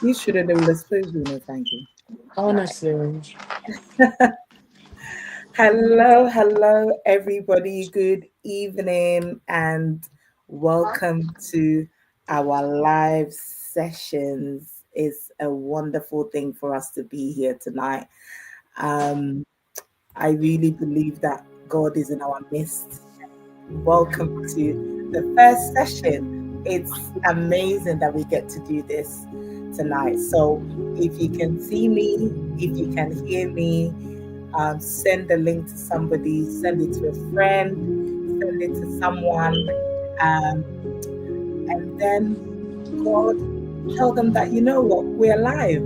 You shouldn't have exposed me, no, thank you. Right. Honestly. Hello, hello, everybody. Good evening, and welcome to our live sessions. It's a wonderful thing for us to be here tonight. Um, I really believe that God is in our midst. Welcome to the first session. It's amazing that we get to do this tonight. So, if you can see me, if you can hear me, send the link to somebody, send it to a friend, send it to someone, um, and then God, tell them that you know what, we're alive.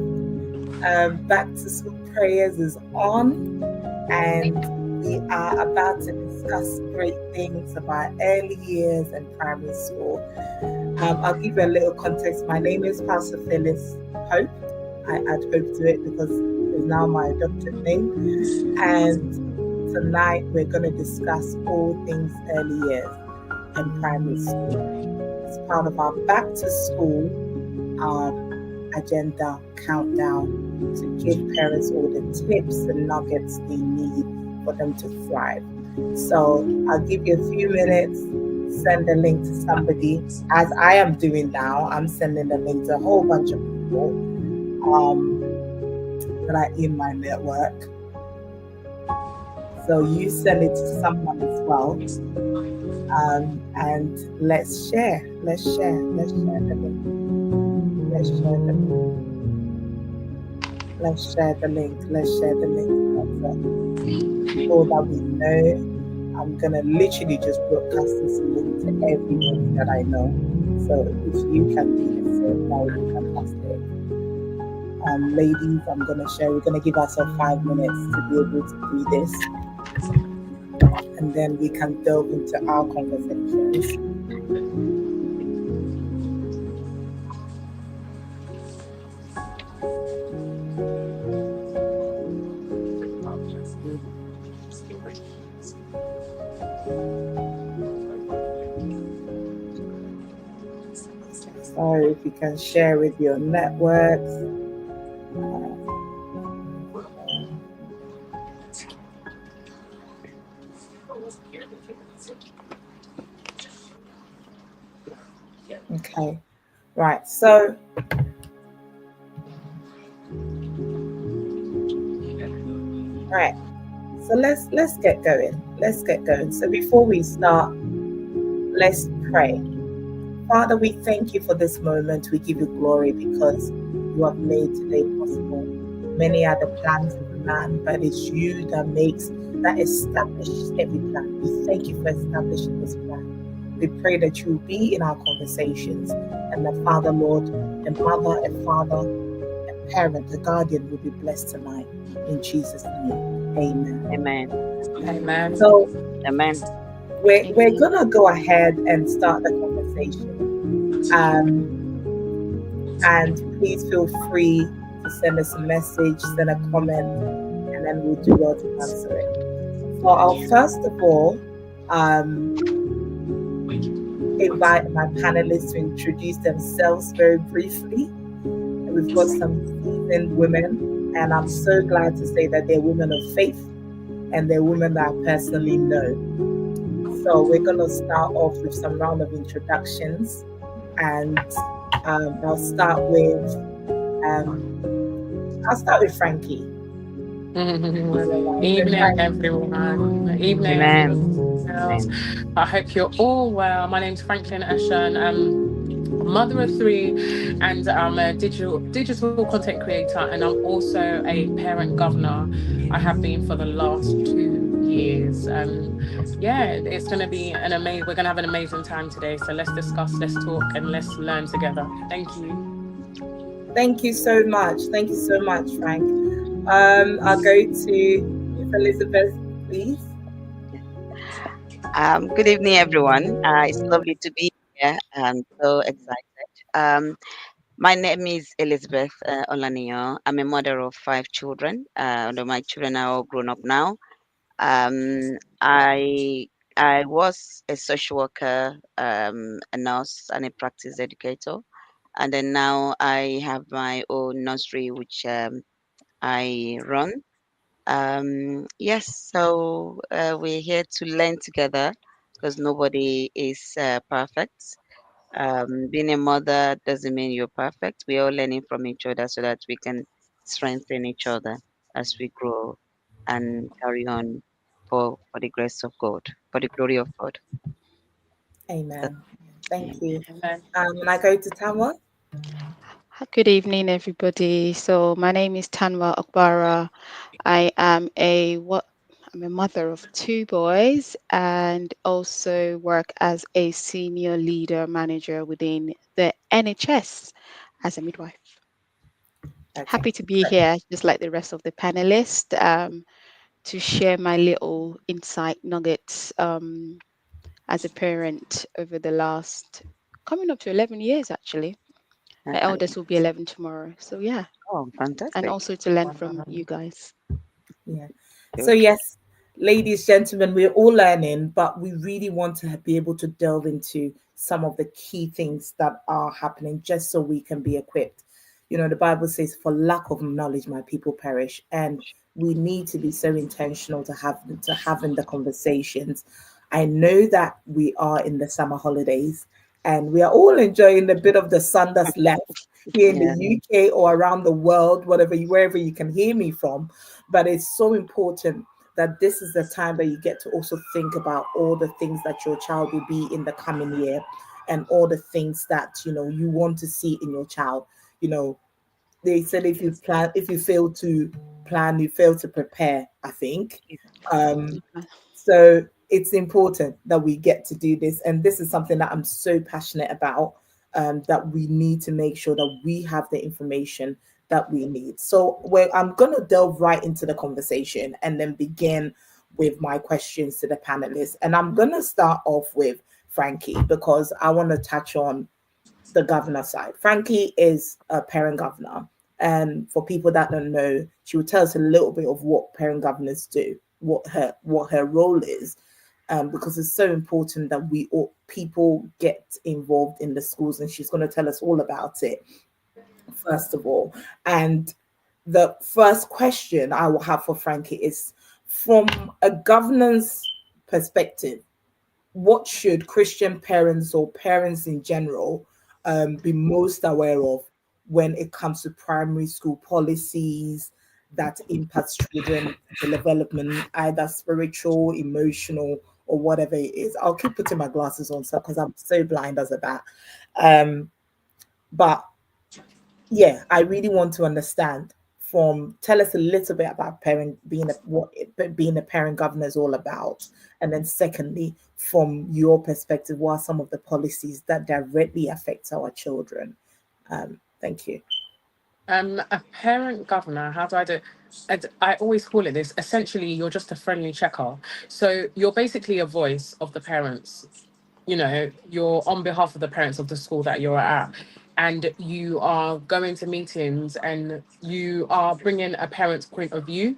Back to school prayers is on, and we are about to discuss great things about early years and primary school. I'll give you a little context. My name is Pastor Phyllis Hope. I add hope to it because it's now my adopted name. And tonight we're going to discuss all things early years and primary school. It's part of our back to school agenda countdown to give parents all the tips and nuggets they need for them to thrive. So I'll give you a few minutes, send a link to somebody, as I am doing now. I'm sending a link to a whole bunch of people that are in my network. So you send it to someone as well. And let's share. Let's share. Let's share the link. Let's share the link. Let's share the link. Let's share the link. People that we know. I'm gonna literally just broadcast this link to everybody that I know. So if you can do the same, that would be fantastic. Ladies, I'm gonna share. We're gonna give ourselves 5 minutes to be able to do this, and then we can delve into our conversations. So if you can share with your networks. Okay, right. So right. So let's get going. Let's get going. So before we start, let's pray. Father, we thank you for this moment. We give you glory because you have made today possible. Many are the plans of man, but it's you that establishes every plan. We thank you for establishing this plan. We pray that you will be in our conversations, and the Father, Lord, a mother, a father, a parent, a guardian will be blessed tonight. In Jesus' name, amen. Amen. Amen. So Amen. we're gonna go ahead and start the conversation. And please feel free to send us a message, send a comment, and then we'll do well to answer it. So I'll first of all invite my panelists to introduce themselves very briefly. We've got some seasoned women, and I'm so glad to say that they're women of faith and they're women that I personally know. So we're going to start off with some round of introductions, and I'll start with Frankie. Evening, everyone. Evening, Amen. everyone else. I hope you're all well. My name's Franklin Eshan. I'm a mother of three, and I'm a digital content creator, and I'm also a parent governor. I have been for the last 2 years. Yeah, it's going to be an amazing. We're going to have an amazing time today. So let's discuss, let's talk, and let's learn together. Thank you. Thank you so much. Thank you so much, Frank. I'll go to Miss Elizabeth, please. Good evening, everyone. It's lovely to be here. I'm so excited. My name is Elizabeth Olaniyo. I'm a mother of 5 children. Although my children are all grown up now. I was a social worker, a nurse, and a practice educator. and then now I have my own nursery, which I run. Yes, so we're here to learn together because nobody is perfect. Being a mother doesn't mean you're perfect. We're all learning from each other so that we can strengthen each other as we grow and carry on for the grace of God, for the glory of God. That, Amen. Thank you. And then, And I go to Tamwa. Good evening, everybody. So my name is Tanwa Akbara. I am I'm a mother of two boys and also work as a senior leader manager within the NHS as a midwife. Okay. Happy to be here, just like the rest of the panelists, to share my little insight nuggets as a parent over the last coming up to 11 years, actually. My eldest will be 11 tomorrow. So yeah, oh, and fantastic. also to learn from you guys. Yeah. So Good. yes, ladies, gentlemen, we're all learning, but we really want to be able to delve into some of the key things that are happening just so we can be equipped. You know, the Bible says, for lack of knowledge, my people perish. And we need to be so intentional to having the conversations. I know that we are in the summer holidays and we are all enjoying a bit of the sun that's left here in the Yeah. UK or around the world, wherever you can hear me from. But it's so important that this is the time that you get to also think about all the things that your child will be in the coming year and all the things that you want to see in your child. You know, they said if you fail to plan, you fail to prepare, I think. Um, so it's important that we get to do this. And this is something that I'm so passionate about, that we need to make sure that we have the information that we need. So I'm going to delve right into the conversation and then begin with my questions to the panelists. And I'm going to start off with Frankie because I want to touch on the governor side. Frankie is a parent governor. And for people that don't know, she will tell us a little bit of what parent governors do, what her role is, because it's so important that we all people get involved in the schools, and she's going to tell us all about it first of all. And the first question I will have for Frankie is, from a governance perspective, what should Christian parents or parents in general be most aware of when it comes to primary school policies that impact children development, either spiritual, emotional, or whatever it is? I'll keep putting my glasses on so because I'm so blind as a bat. But yeah, I really want to understand from tell us a little bit about parent being a parent governor is all about. And then secondly, from your perspective, what are some of the policies that directly affect our children? Thank you. a parent governor, how do I do it? And I always call it this. Essentially, you're just a friendly checker. So you're basically a voice of the parents. You're on behalf of the parents of the school that you're at, and you are going to meetings and you are bringing a parent's point of view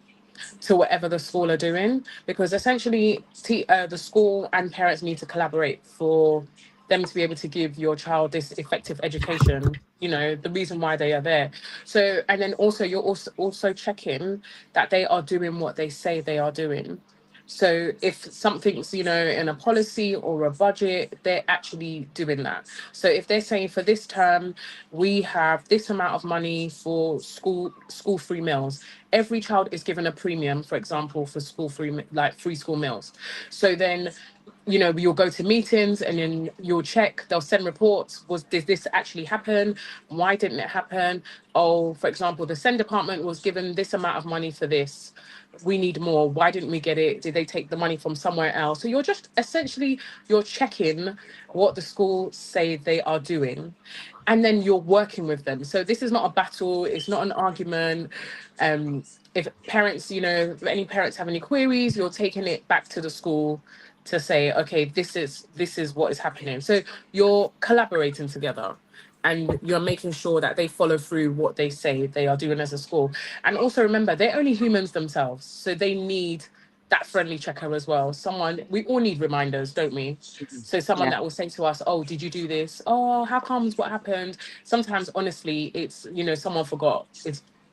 to whatever the school are doing, because essentially the school and parents need to collaborate for them to be able to give your child this effective education, the reason why they are there. So, and then also you're also checking that they are doing what they say they are doing. So if something's, in a policy or a budget, they're actually doing that. So if they're saying for this term, we have this amount of money for school free meals. Every child is given a premium, for example, for school free, like free school meals. So then, you'll go to meetings and then you'll check, they'll send reports. Did this actually happen? Why didn't it happen? Oh, for example, the send department was given this amount of money for this. We need more. Why didn't we get it? Did they take the money from somewhere else? So you're just essentially you're checking what the school say they are doing, and then you're working with them. So this is not a battle. It's not an argument. If parents, if any parents have any queries, you're taking it back to the school to say, okay, this is what is happening. So you're collaborating together and you're making sure that they follow through what they say they are doing as a school. And also remember, they're only humans themselves. So they need that friendly checker as well. Someone, we all need reminders, don't we? So someone Yeah. that will say to us, oh, did you do this? Oh, how comes? What happened? Sometimes, honestly, it's, someone forgot.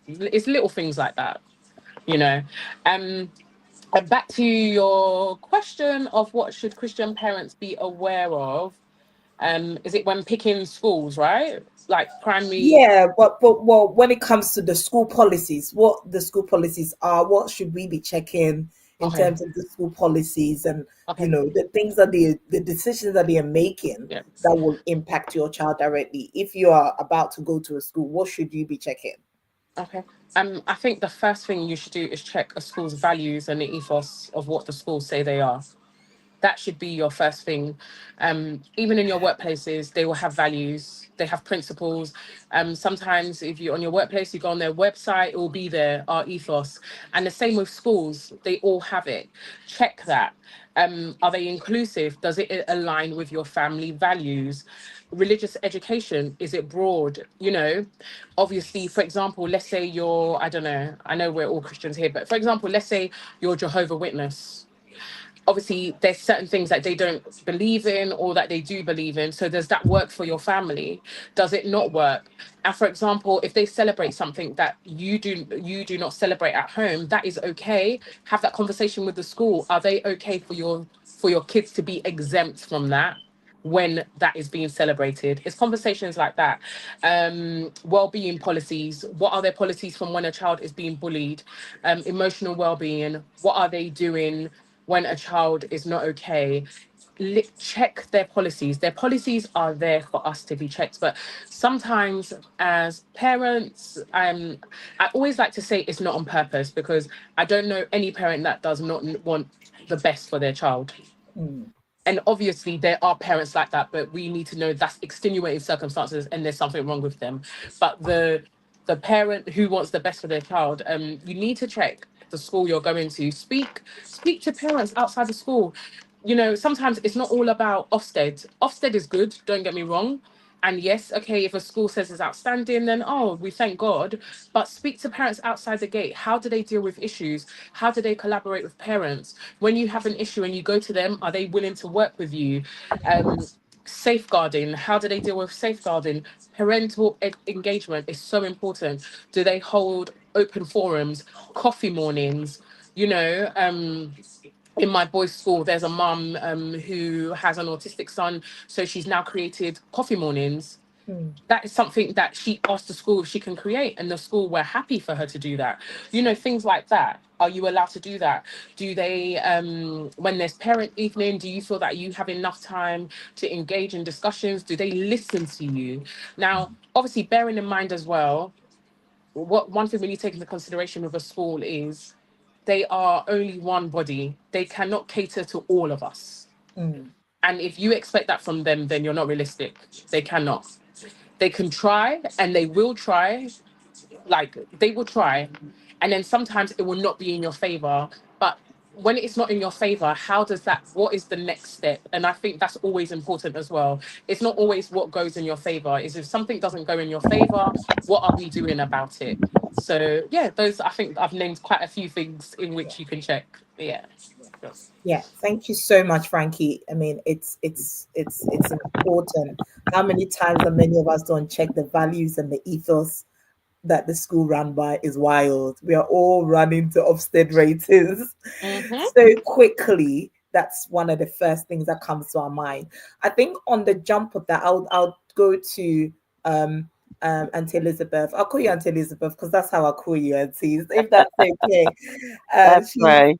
It's little things like that, you know. Um, and back to your question of what should Christian parents be aware of? Is it when picking schools, right? Like primary. Yeah, but well, when it comes to the school policies, what the school policies are, what should we be checking in Okay. terms of the school policies, and Okay. the things that the decisions that they are making Yeah. that will impact your child directly. If you are about to go to a school, what should you be checking? Okay. I think the first thing you should do is check a school's values and the ethos of what the schools say they are. That should be your first thing. Even in your workplaces, they will have values, they have principles. Sometimes if you're on your workplace, you go on their website, it will be there, our ethos. And the same with schools, they all have it. Check that. Are they inclusive? Does it align with your family values? Religious education, is it broad? Obviously, for example, let's say you're, I don't know, I know we're all Christians here, but for example, let's say you're Jehovah Witness. Obviously there's certain things that they don't believe in or that they do believe in, so does that work for your family? Does it not work? And for example, if they celebrate something that you do not celebrate at home, that is okay. Have that conversation with the school. Are they okay for your kids to be exempt from that when that is being celebrated? It's conversations like that. Well-being policies, what are their policies from when a child is being bullied? Emotional well-being, what are they doing when a child is not okay? Check their policies. Their policies are there for us to be checked, but sometimes as parents, I always like to say it's not on purpose, because I don't know any parent that does not want the best for their child. Mm. And obviously there are parents like that, but we need to know that's extenuating circumstances and there's something wrong with them. But the parent who wants the best for their child, you need to check the school you're going to. Speak to parents outside the school. Sometimes it's not all about Ofsted. Ofsted is good, don't get me wrong. And yes, okay, if a school says it's outstanding, then oh, we thank God. But speak to parents outside the gate. How do they deal with issues? How do they collaborate with parents? When you have an issue and you go to them, are they willing to work with you? Safeguarding, how do they deal with safeguarding? Parental engagement is so important. Do they hold open forums, coffee mornings? In my boys' school, there's a mum who has an autistic son, so she's now created coffee mornings. Mm. That is something that she asked the school if she can create, and the school were happy for her to do that. Things like that. Are you allowed to do that? Do they, when there's parent evening, do you feel that you have enough time to engage in discussions? Do they listen to you? Now, obviously, bearing in mind as well, one thing we need to take into consideration with a school is they are only one body. They cannot cater to all of us. Mm. And if you expect that from them, then you're not realistic. They cannot. They can try and they will try, like they will try. And then sometimes it will not be in your favor. But when it's not in your favor, what is the next step? And I think that's always important as well. It's not always what goes in your favor. Is if something doesn't go in your favor, what are we doing about it? So yeah, I think I've named quite a few things in which you can check. Yeah. Yeah, thank you so much, Frankie. I mean, it's important. How many times that many of us don't check the values and the ethos that the school ran by is wild. We are all running to Ofsted ratings Mm-hmm. so quickly. That's one of the first things that comes to our mind. I think on the jump of that, I'll go to Auntie Elizabeth. I'll call you Auntie Elizabeth because that's how I call you, Auntie. If that's okay. That's She's right.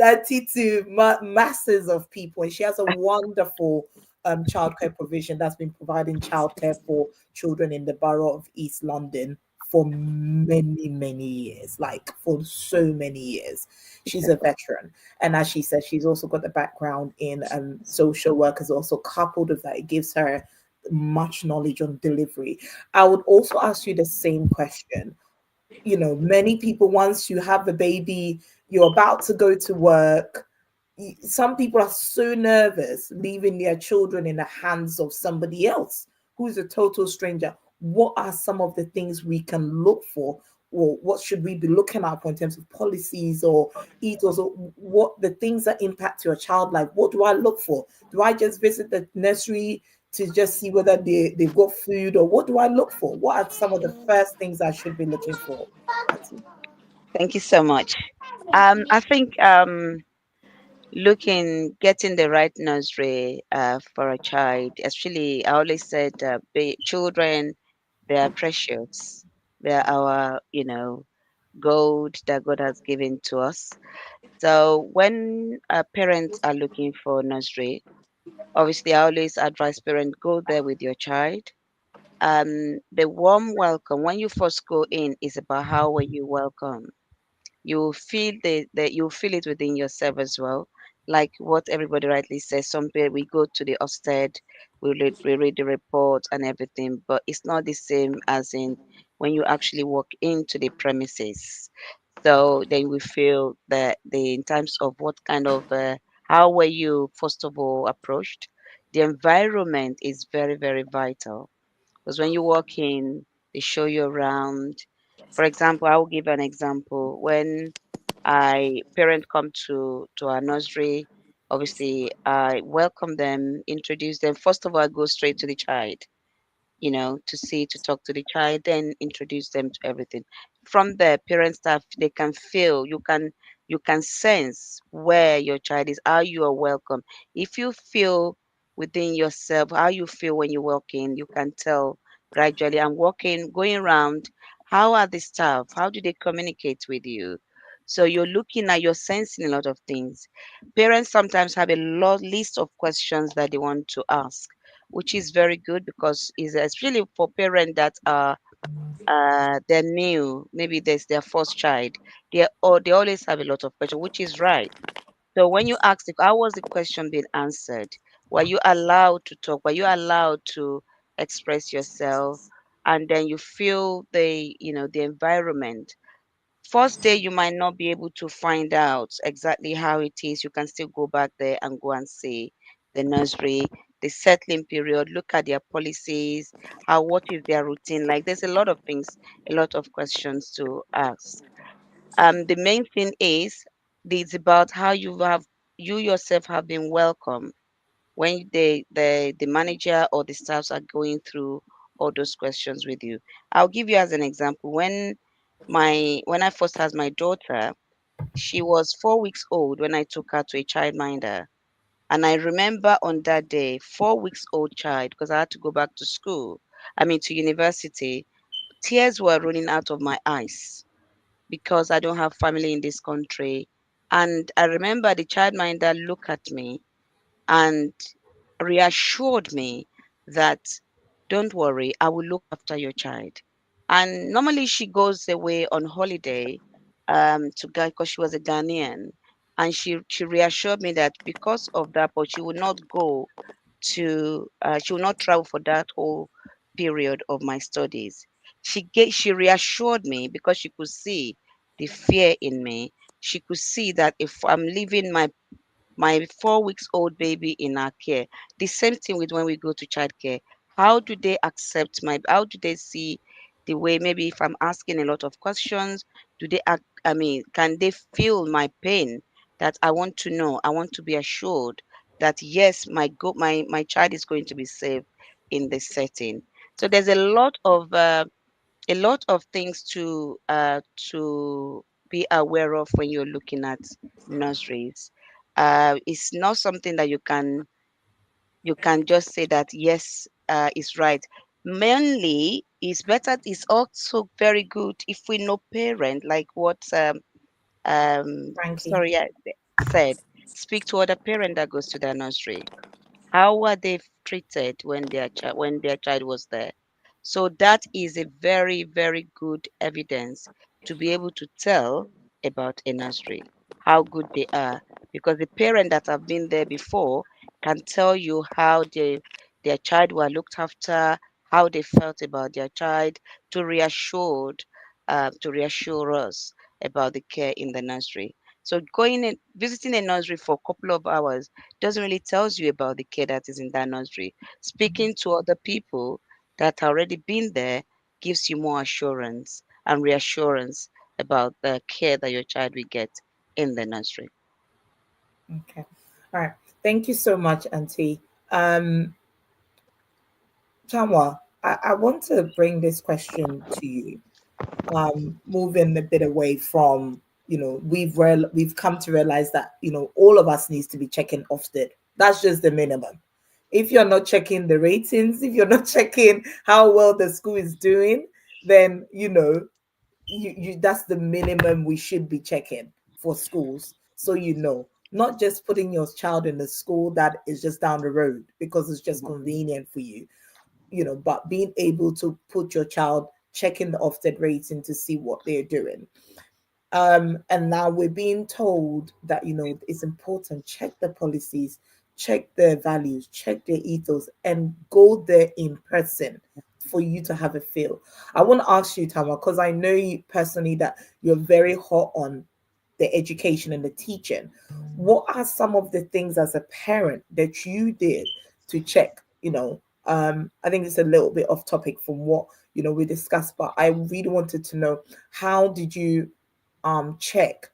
Auntie to masses of people, and she has a wonderful childcare provision that's been providing childcare for children in the borough of East London for many, many years, like for so many years. She's a veteran. And as she said, she's also got the background in social work, as also coupled with that, it gives her much knowledge on delivery. I would also ask you the same question. Many people, once you have a baby, you're about to go to work. Some people are so nervous leaving their children in the hands of somebody else who's a total stranger. What are some of the things we can look for well, what should we be looking out for in terms of policies or ethos, or what the things that impact your child life? What do I look for? Do I just visit the nursery to just see whether they've got food, or what do I look for? What are some of the first things I should be looking for? Patty? Thank you so much. I think getting the right nursery for a child. Actually, I always said, children, they are precious. They are our, gold that God has given to us. So when parents are looking for nursery, obviously, I always advise parents go there with your child. The warm welcome when you first go in is about how were you welcome. You feel you feel it within yourself as well, like what everybody rightly says. Some people, we go to the Ofsted, we read the report and everything, but it's not the same as in when you actually walk into the premises. So then we feel that the in terms of what kind of how were you first of all approached. The environment is very, very vital, because when you walk in, they show you around. For example, I will give an example. When I parent come to our nursery, obviously I welcome them, introduce them. First of all, I go straight to the child, to talk to the child, then introduce them to everything. From there, parents staff, they can feel, you can sense where your child is, how you are welcome. If you feel within yourself how you feel when you walk in, you can tell gradually. I'm walking, going around. How are the staff? How do they communicate with you? So you're sensing a lot of things. Parents sometimes have a lot list of questions that they want to ask, which is very good because it's really for parents that are they're new, maybe there's their first child, they always have a lot of questions, which is right. So when you ask how was the question being answered, were you allowed to talk, were you allowed to express yourself, and then you feel the environment. First day, you might not be able to find out exactly how it is. You can still go back there and go and see the nursery, the settling period, look at their policies, what is their routine like. There's a lot of things, a lot of questions to ask. The main thing is it's about how you yourself have been welcome when the manager or the staffs are going through all those questions with you. I'll give you as an example. When I first had my daughter, she was 4 weeks old when I took her to a childminder. And I remember on that day, 4 weeks old child, because I had to go back to school, I mean to university, tears were running out of my eyes because I don't have family in this country. And I remember the childminder looked at me and reassured me that don't worry, I will look after your child. And normally she goes away on holiday to Ghana because she was a Ghanaian. And she reassured me that because of that, but she would not she will not travel for that whole period of my studies. She reassured me because she could see the fear in me. She could see that if I'm leaving my 4 weeks old baby in our care. The same thing with when we go to childcare. How do they see the way, maybe if I'm asking a lot of questions, do they act, I mean, can they feel my pain, that I want to know, I want to be assured that yes, my child is going to be safe in this setting. So there's a lot of things to be aware of when you're looking at nurseries. It's not something that you can just say that yes, is right. Mainly, it's better. It's also very good if we know parent, like what Frankie. sorry, I said. Speak to other parent that goes to their nursery. How were they treated when their child was there? So that is a very, very good evidence to be able to tell about a nursery, how good they are. Because the parent that have been there before can tell you how their child were looked after, how they felt about their child, to reassure us about the care in the nursery. So going and visiting a nursery for a couple of hours doesn't really tells you about the care that is in that nursery. Speaking to other people that already been there gives you more assurance and reassurance about the care that your child will get in the nursery. Okay. All right. Thank you so much, Auntie. Chanwa, I want to bring this question to you. Moving a bit away from, we've come to realize that, all of us needs to be checking Ofsted. That's just the minimum. If you're not checking the ratings, if you're not checking how well the school is doing, then you that's the minimum we should be checking for schools. So not just putting your child in a school that is just down the road because it's just convenient for you, but being able to put your child, checking the Ofsted rating to see what they're doing. And now we're being told that it's important, check the policies, check their values, check their ethos, and go there in person for you to have a feel. I want to ask you, Tama, because I know you personally that you're very hot on the education and the teaching. What are some of the things as a parent that you did to check? I think it's a little bit off topic from what we discussed, but I really wanted to know, how did you check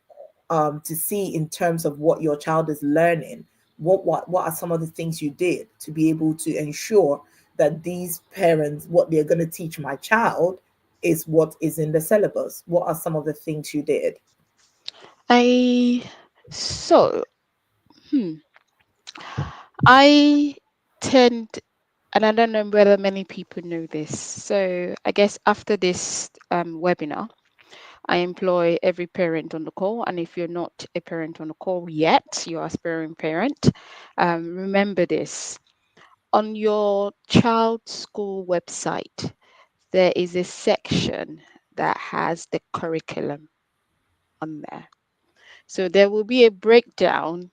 to see in terms of what your child is learning? What are some of the things you did to be able to ensure that these parents, what they're going to teach my child is what is in the syllabus? What are some of the things you did? I so hmm, I tend, and I don't know whether many people know this. So I guess after this webinar, I employ every parent on the call. And if you're not a parent on the call yet, you're aspiring parent, remember this. On your child's school website, there is a section that has the curriculum on there. So there will be a breakdown.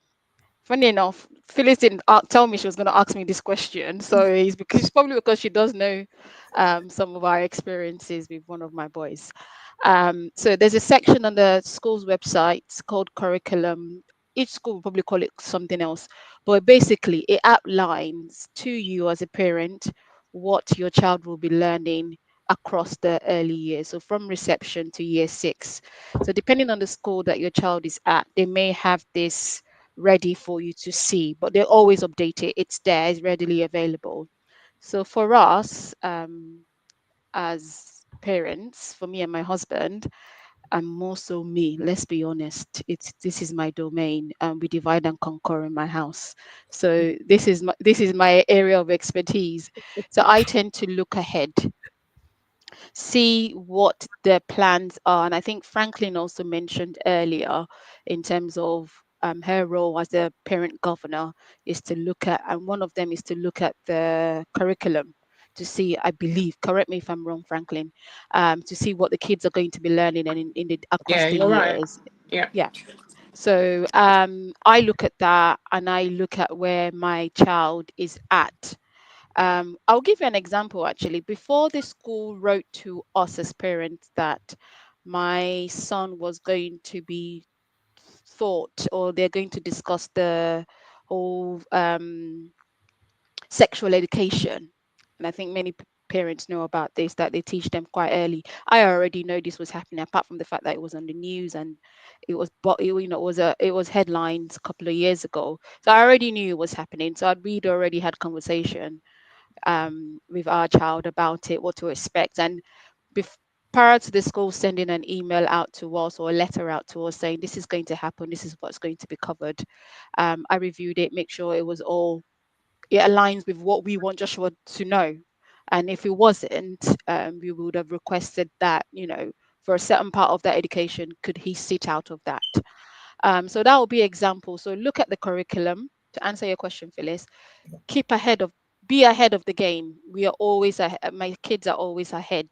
Funny enough, Phyllis didn't tell me she was going to ask me this question. So it's probably because she does know some of our experiences with one of my boys. So there's a section on the school's website called curriculum. Each school will probably call it something else, but basically it outlines to you as a parent what your child will be learning across the early years. So from reception to year 6. So depending on the school that your child is at, they may have this ready for you to see, but they always update it. It's there, it's readily available. So for us, as parents, for me and my husband, and more so me, let's be honest, this is my domain, and we divide and conquer in my house. So this is my area of expertise. So I tend to look ahead, see what their plans are. And I think Franklin also mentioned earlier, in terms of her role as a parent governor, is to look at, and one of them is to look at the curriculum to see, I believe, correct me if I'm wrong, Franklin, to see what the kids are going to be learning and in the across Yeah, the you're right. years. Yeah. Yeah. So I look at that, and I look at where my child is at. I'll give you an example actually. Before the school wrote to us as parents that my son was going to be taught, or they're going to discuss the whole sexual education. And I think many parents know about this, that they teach them quite early. I already know this was happening, apart from the fact that it was on the news and it was headlines a couple of years ago. So I already knew it was happening. So we'd already had conversation with our child about it, what to expect. And prior to the school sending an email out to us or a letter out to us saying this is going to happen, this is what's going to be covered, I reviewed it, make sure it aligns with what we want Joshua to know. And if it wasn't, we would have requested that, for a certain part of that education, could he sit out of that? So that will be example. So look at the curriculum. To answer your question, Phyllis, be ahead of the game. We are always ahead. My kids are always ahead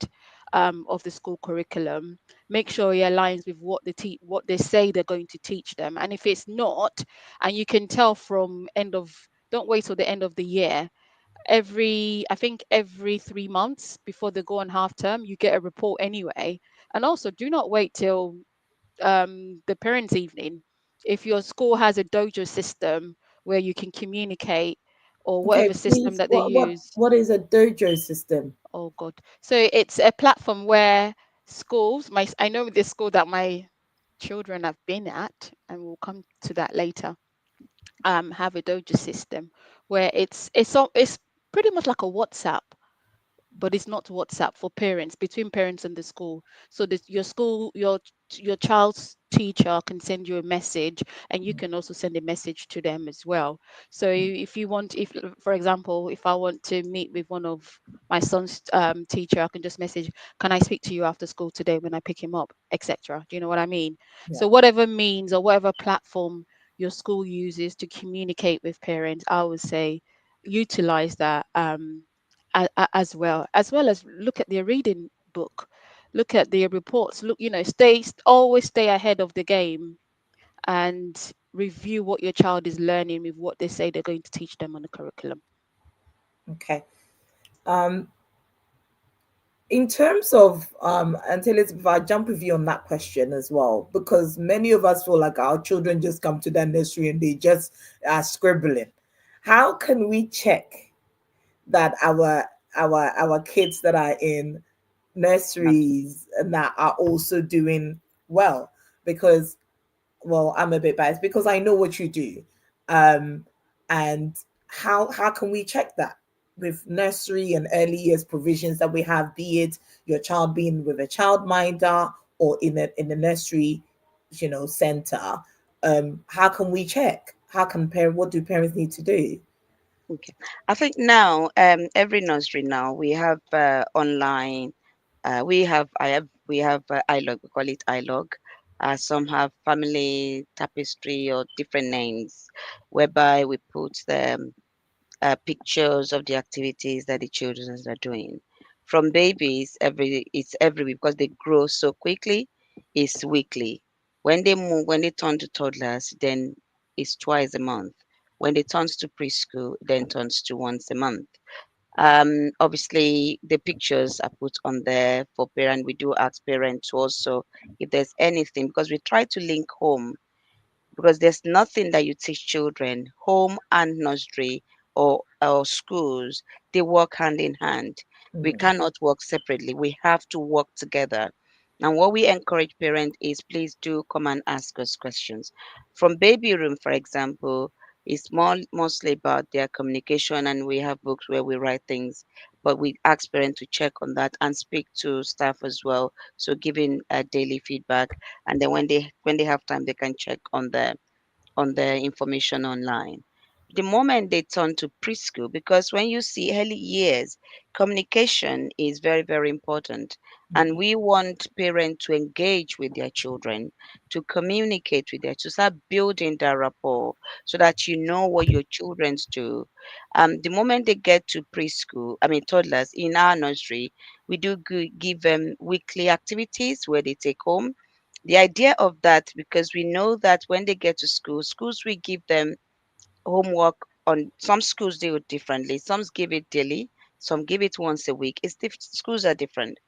of the school curriculum. Make sure it aligns with what they say they're going to teach them. And if it's not, and you can tell from don't wait till the end of the year. I think every 3 months before they go on half term, you get a report anyway. And also, do not wait till the parents' evening. If your school has a dojo system where you can communicate, or Okay, whatever system please. that they What use. what is a dojo system? Oh God. So it's a platform where schools, I know the school that my children have been at, and we'll come to that later, have a dojo system where it's pretty much like a WhatsApp, but it's not WhatsApp for parents, between parents and the school. So this your school, your child's teacher can send you a message, and you can also send a message to them as well. So if you want, if for example, if I want to meet with one of my son's teacher, I can just message, can I speak to you after school today when I pick him up, etc. Do you know what I mean? Yeah. So whatever means or whatever platform your school uses to communicate with parents, I would say utilize that, as well as look at their reading book, look at their reports, look, always stay ahead of the game, and review what your child is learning with what they say they're going to teach them on the curriculum. Okay. Um, in terms of until it's if I jump with you on that question as well, because many of us feel like our children just come to their nursery and they just are scribbling. How can we check that our kids that are in nurseries and that are also doing well? Because, well, I'm a bit biased because I know what you do. Um, and how can we check that with nursery and early years provisions that we have, be it your child being with a childminder or in a nursery, center? How can we check? How can parent what do parents need to do? Okay. I think now, every nursery now we have online. We have iLog. We call it iLog. Some have family tapestry or different names, whereby we put the pictures of the activities that the children are doing. From babies, it's every week because they grow so quickly. It's weekly. When they turn to toddlers, then it's twice a month. When they turn to preschool, then turns to once a month. Obviously, the pictures are put on there for parent. We do ask parents also if there's anything, because we try to link home, because there's nothing that you teach children, home and nursery or schools, they work hand in hand. We Mm, cannot work separately. We have to work together. And what we encourage parents is, please do come and ask us questions. From baby room, for example, it's mostly about their communication, and we have books where we write things, but we ask parents to check on that and speak to staff as well. So giving daily feedback, and then when they have time, they can check on the information online. The moment they turn to preschool, because when you see early years, communication is very, very important. And we want parents to engage with their children, to communicate with to start building that rapport so that you know what your children's do. The moment they get to preschool, I mean toddlers, in our nursery, we do give them weekly activities where they take home. The idea of that, because we know that when they get to schools will give them homework. On some schools do it differently. Some give it daily, some give it once a week. Schools are different.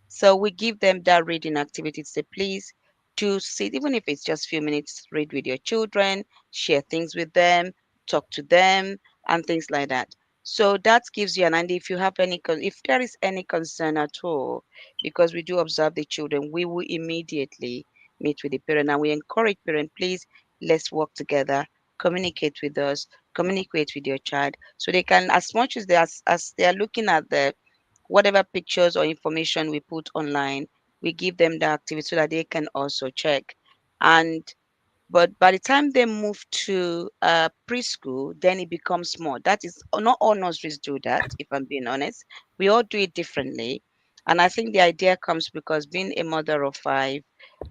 So we give them that reading activity to say, please do sit, even if it's just few minutes, read with your children, share things with them, talk to them, and things like that. So that gives you an idea. If you have if there is any concern at all, because we do observe the children, we will immediately meet with the parent, and we encourage parent, please, let's work together, communicate with us, communicate with your child, so they can, as much as as they are looking at the whatever pictures or information we put online, we give them the activity so that they can also check. And but by the time they move to preschool, then it becomes more. That is, not all nurseries do that, if I'm being honest. We all do it differently. And I think the idea comes because being a mother of five,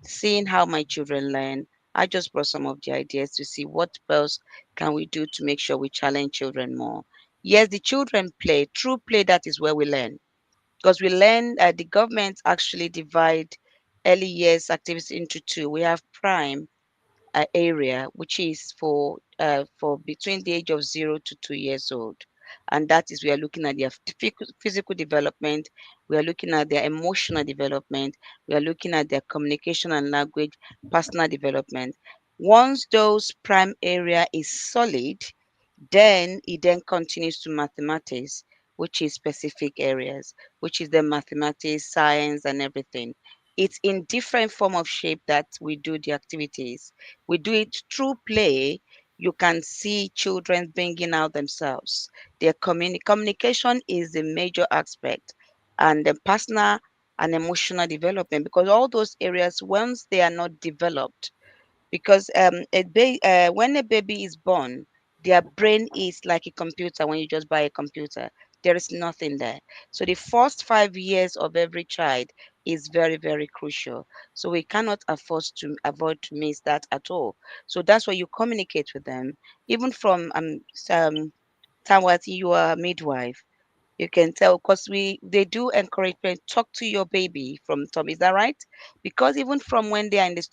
seeing how my children learn, I just brought some of the ideas to see what else can we do to make sure we challenge children more. Yes, the children play. Through play, that is where we learn, because we learn the government actually divide early years activities into two. We have prime area, which is for between the age of 0 to 2 years old, and that is, we are looking at their physical development, we are looking at their emotional development, we are looking at their communication and language, personal development. Once those prime area is solid, then it then continues to mathematics, which is specific areas, which is the mathematics, science, and everything. It's in different form of shape that we do the activities. We do it through play. You can see children bringing out themselves. Their communication is a major aspect, and the personal and emotional development, because all those areas, once they are not developed, because when a baby is born, their brain is like a computer. When you just buy a computer, there is nothing there. So the first 5 years of every child is very, very crucial. So we cannot afford to miss that at all. So that's why you communicate with them, even from Tawati, you are a midwife. You can tell because they do encouragement. Talk to your baby from Tom. Is that right? Because even from when they are in this,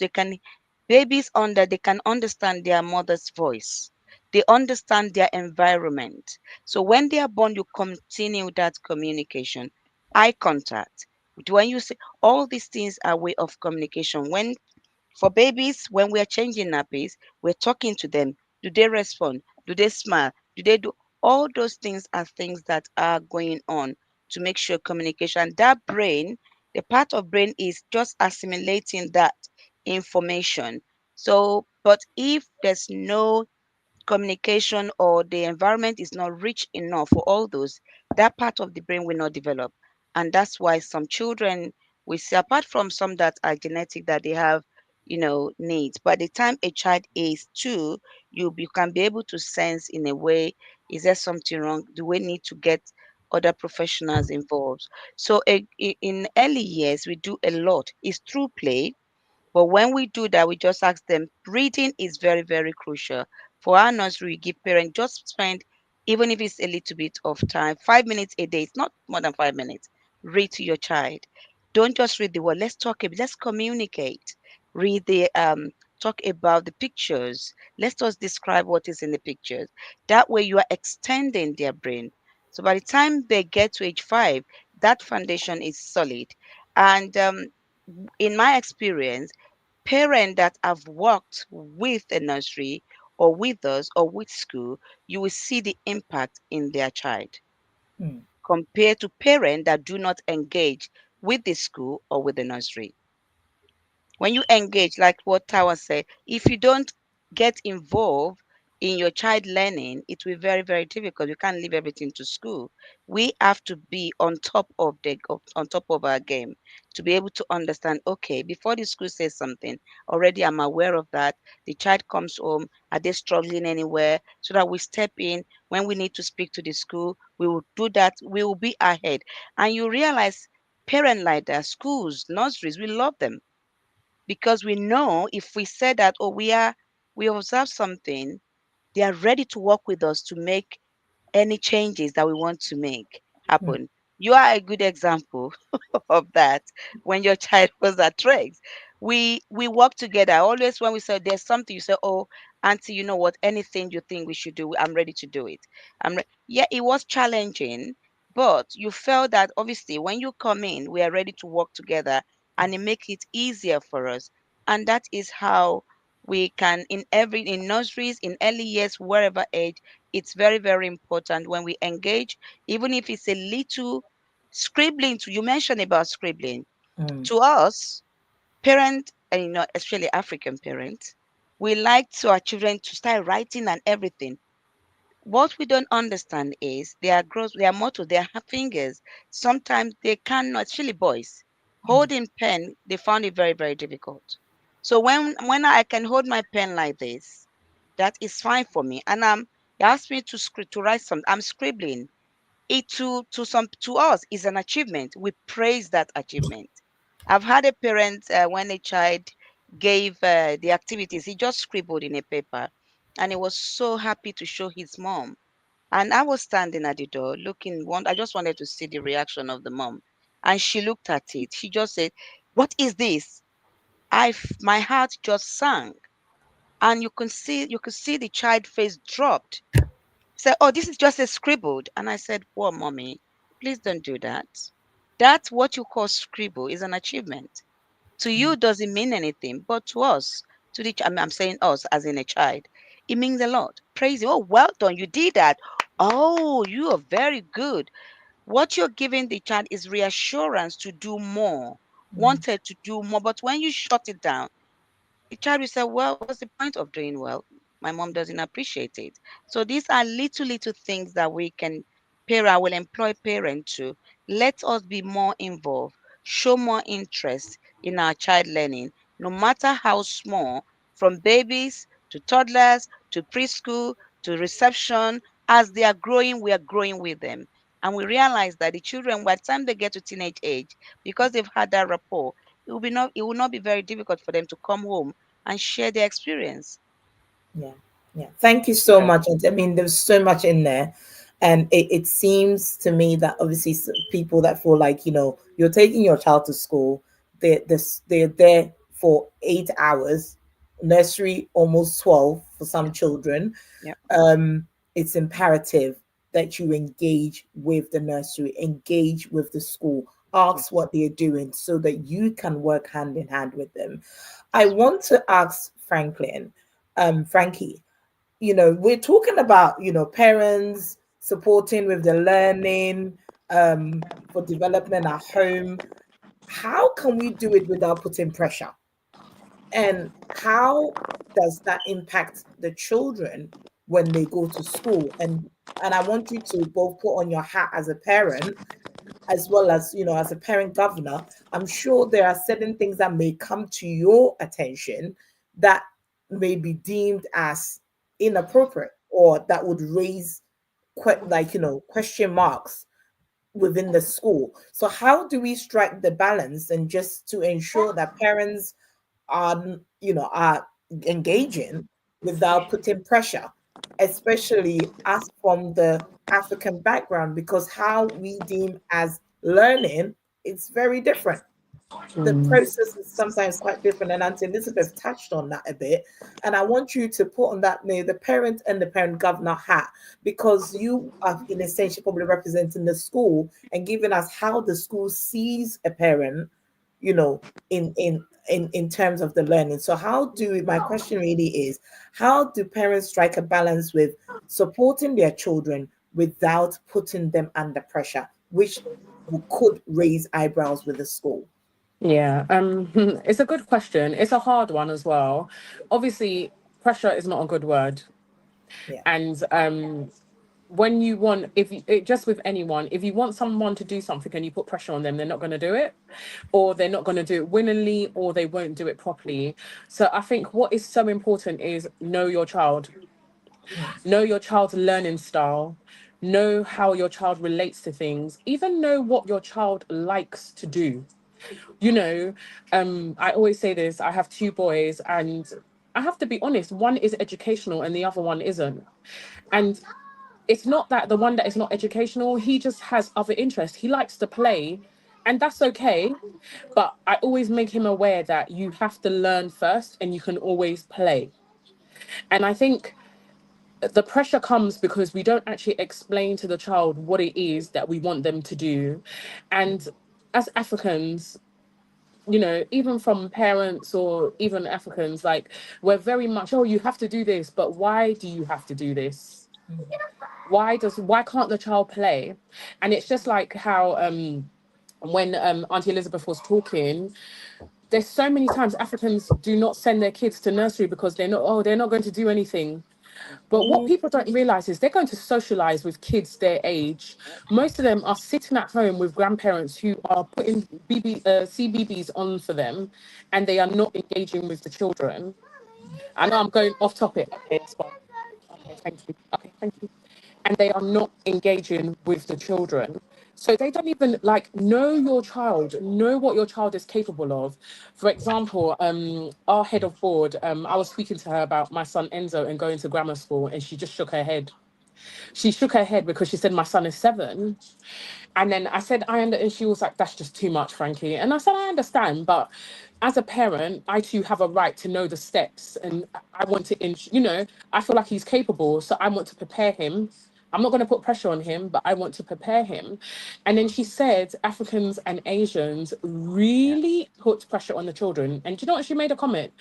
babies they can understand their mother's voice. They understand their environment. So when they are born, you continue that communication, eye contact. When you say all these things are way of communication. When for babies, when we are changing nappies, we're talking to them. Do they respond? Do they smile? Do they do all those things are things that are going on to make sure communication. That brain, the part of brain is just assimilating that information. So, but if there's no communication or the environment is not rich enough for all those, that part of the brain will not develop. And that's why some children we see, apart from some that are genetic that they have, needs. By the time a child is 2, you can be able to sense in a way, is there something wrong? Do we need to get other professionals involved? So in early years, we do a lot. It's through play, but when we do that, we just ask them, reading is very, very crucial. For our nursery, we give parents just spend, even if it's a little bit of time, 5 minutes a day. It's not more than 5 minutes. Read to your child. Don't just read the word. Let's talk a bit. Let's communicate. Read talk about the pictures. Let's just describe what is in the pictures. That way you are extending their brain. So by the time they get to age 5, that foundation is solid. And in my experience, parents that have worked with a nursery or with us or with school, you will see the impact in their child Mm. compared to parents that do not engage with the school or with the nursery. When you engage, like what Tawa said, if you don't get involved in your child learning, it will be very, very difficult. You can't leave everything to school. We have to be on top of our game to be able to understand, okay, before the school says something, already I'm aware of that. The child comes home, are they struggling anywhere? So that we step in when we need to speak to the school, we will do that, we will be ahead. And you realize parents like that, schools, nurseries, we love them because we know if we say that, oh, we observe something, they are ready to work with us to make any changes that we want to make Mm. happen. You are a good example of that. When your child was at Rex, we work together. Always when we say there's something, you say, "Oh, auntie, you know what? Anything you think we should do, I'm ready to do it." Yeah, it was challenging, but you felt that obviously when you come in, we are ready to work together, and it makes it easier for us. And that is how we can in nurseries, in early years, wherever age, it's very, very important when we engage, even if it's a little scribbling. You mentioned about scribbling. Mm. To us, parents, and especially African parents, we like to our children to start writing and everything. What we don't understand is their motto, their fingers. Sometimes they cannot, especially boys, Mm. holding pen, they found it very, very difficult. So when I can hold my pen like this, that is fine for me. And he asked me to write something. I'm scribbling. It to us is an achievement. We praise that achievement. I've had a parent when a child gave the activities, he just scribbled in a paper, and he was so happy to show his mom. And I was standing at the door looking. I just wanted to see the reaction of the mom, and she looked at it. She just said, "What is this?" My heart just sank, and you could see the child face dropped. Said, "Oh, this is just a scribbled." And I said, "Well, mommy, please don't do that. That's what you call scribble is an achievement. To you doesn't mean anything, but to us, I'm saying us as in a child, it means a lot. Praise you. Oh, well done, you did that. Oh, you are very good. What you're giving the child is reassurance to do more wanted to do more. But when you shut it down, the child will say, well, what's the point of doing well? My mom doesn't appreciate it. So these are little things that we can, parent will employ parent to let us be more involved, show more interest in our child learning, no matter how small, from babies to toddlers to preschool to reception. As they are growing, we are growing with them. And we realize that the children, by the time they get to teenage age, because they've had that rapport, it will not be very difficult for them to come home and share their experience. Yeah, yeah. Thank you so much. I mean, there's so much in there. And it seems to me that obviously people that feel like, you're taking your child to school, they're there for 8 hours, nursery almost 12 for some children. Yeah. It's imperative that you engage with the nursery, engage with the school, ask what they're doing so that you can work hand in hand with them. I want to ask Frankie, we're talking about, parents supporting with the learning, for development at home. How can we do it without putting pressure? And how does that impact the children when they go to school? And I want you to both put on your hat as a parent, as well as, as a parent governor. I'm sure there are certain things that may come to your attention that may be deemed as inappropriate, or that would raise question marks within the school. So how do we strike the balance, and just to ensure that parents are engaging without putting pressure, especially us from the African background, because how we deem as learning, it's very different. The process is sometimes quite different, and Auntie Elizabeth touched on that a bit. And I want you to put on that, the parent and the parent governor hat, because you are in essentially probably representing the school and giving us how the school sees a parent, in terms of the learning. So my question really is, how do parents strike a balance with supporting their children without putting them under pressure, which could raise eyebrows with the school? Yeah, it's a good question. It's a hard one as well. Obviously, pressure is not a good word. Yeah. And when you want, just with anyone, if you want someone to do something and you put pressure on them, they're not going to do it, or they're not going to do it willingly, or they won't do it properly. So I think what is so important is know your child, know your child's learning style, know how your child relates to things, even know what your child likes to do. I always say this, I have two boys, and I have to be honest, one is educational and the other one isn't. And it's not that the one that is not educational, he just has other interests. He likes to play, and that's okay. But I always make him aware that you have to learn first and you can always play. And I think the pressure comes because we don't actually explain to the child what it is that we want them to do. And as Africans, even from parents or even Africans, like, we're very much, oh, you have to do this, but why do you have to do this? Why can't the child play? And it's just like how when Auntie Elizabeth was talking, there's so many times Africans do not send their kids to nursery because they're not going to do anything. But what people don't realize is they're going to socialize with kids their age. Most of them are sitting at home with grandparents who are putting CBBS on for them, and they are not engaging with the children. I know I'm going off topic. Okay, that's fine. Okay, thank you. Okay, thank you. And they are not engaging with the children. So they don't even know your child, know what your child is capable of. For example, our head of board, I was speaking to her about my son Enzo and going to grammar school, and she just shook her head. She shook her head because she said, my son is 7. And then I said, and she was like, that's just too much, Frankie. And I said, I understand, but as a parent, I too have a right to know the steps. And I want to, I feel like he's capable. So I want to prepare him. I'm not going to put pressure on him, but I want to prepare him. And then she said, Africans and Asians really put pressure on the children. And do you know what? She made a comment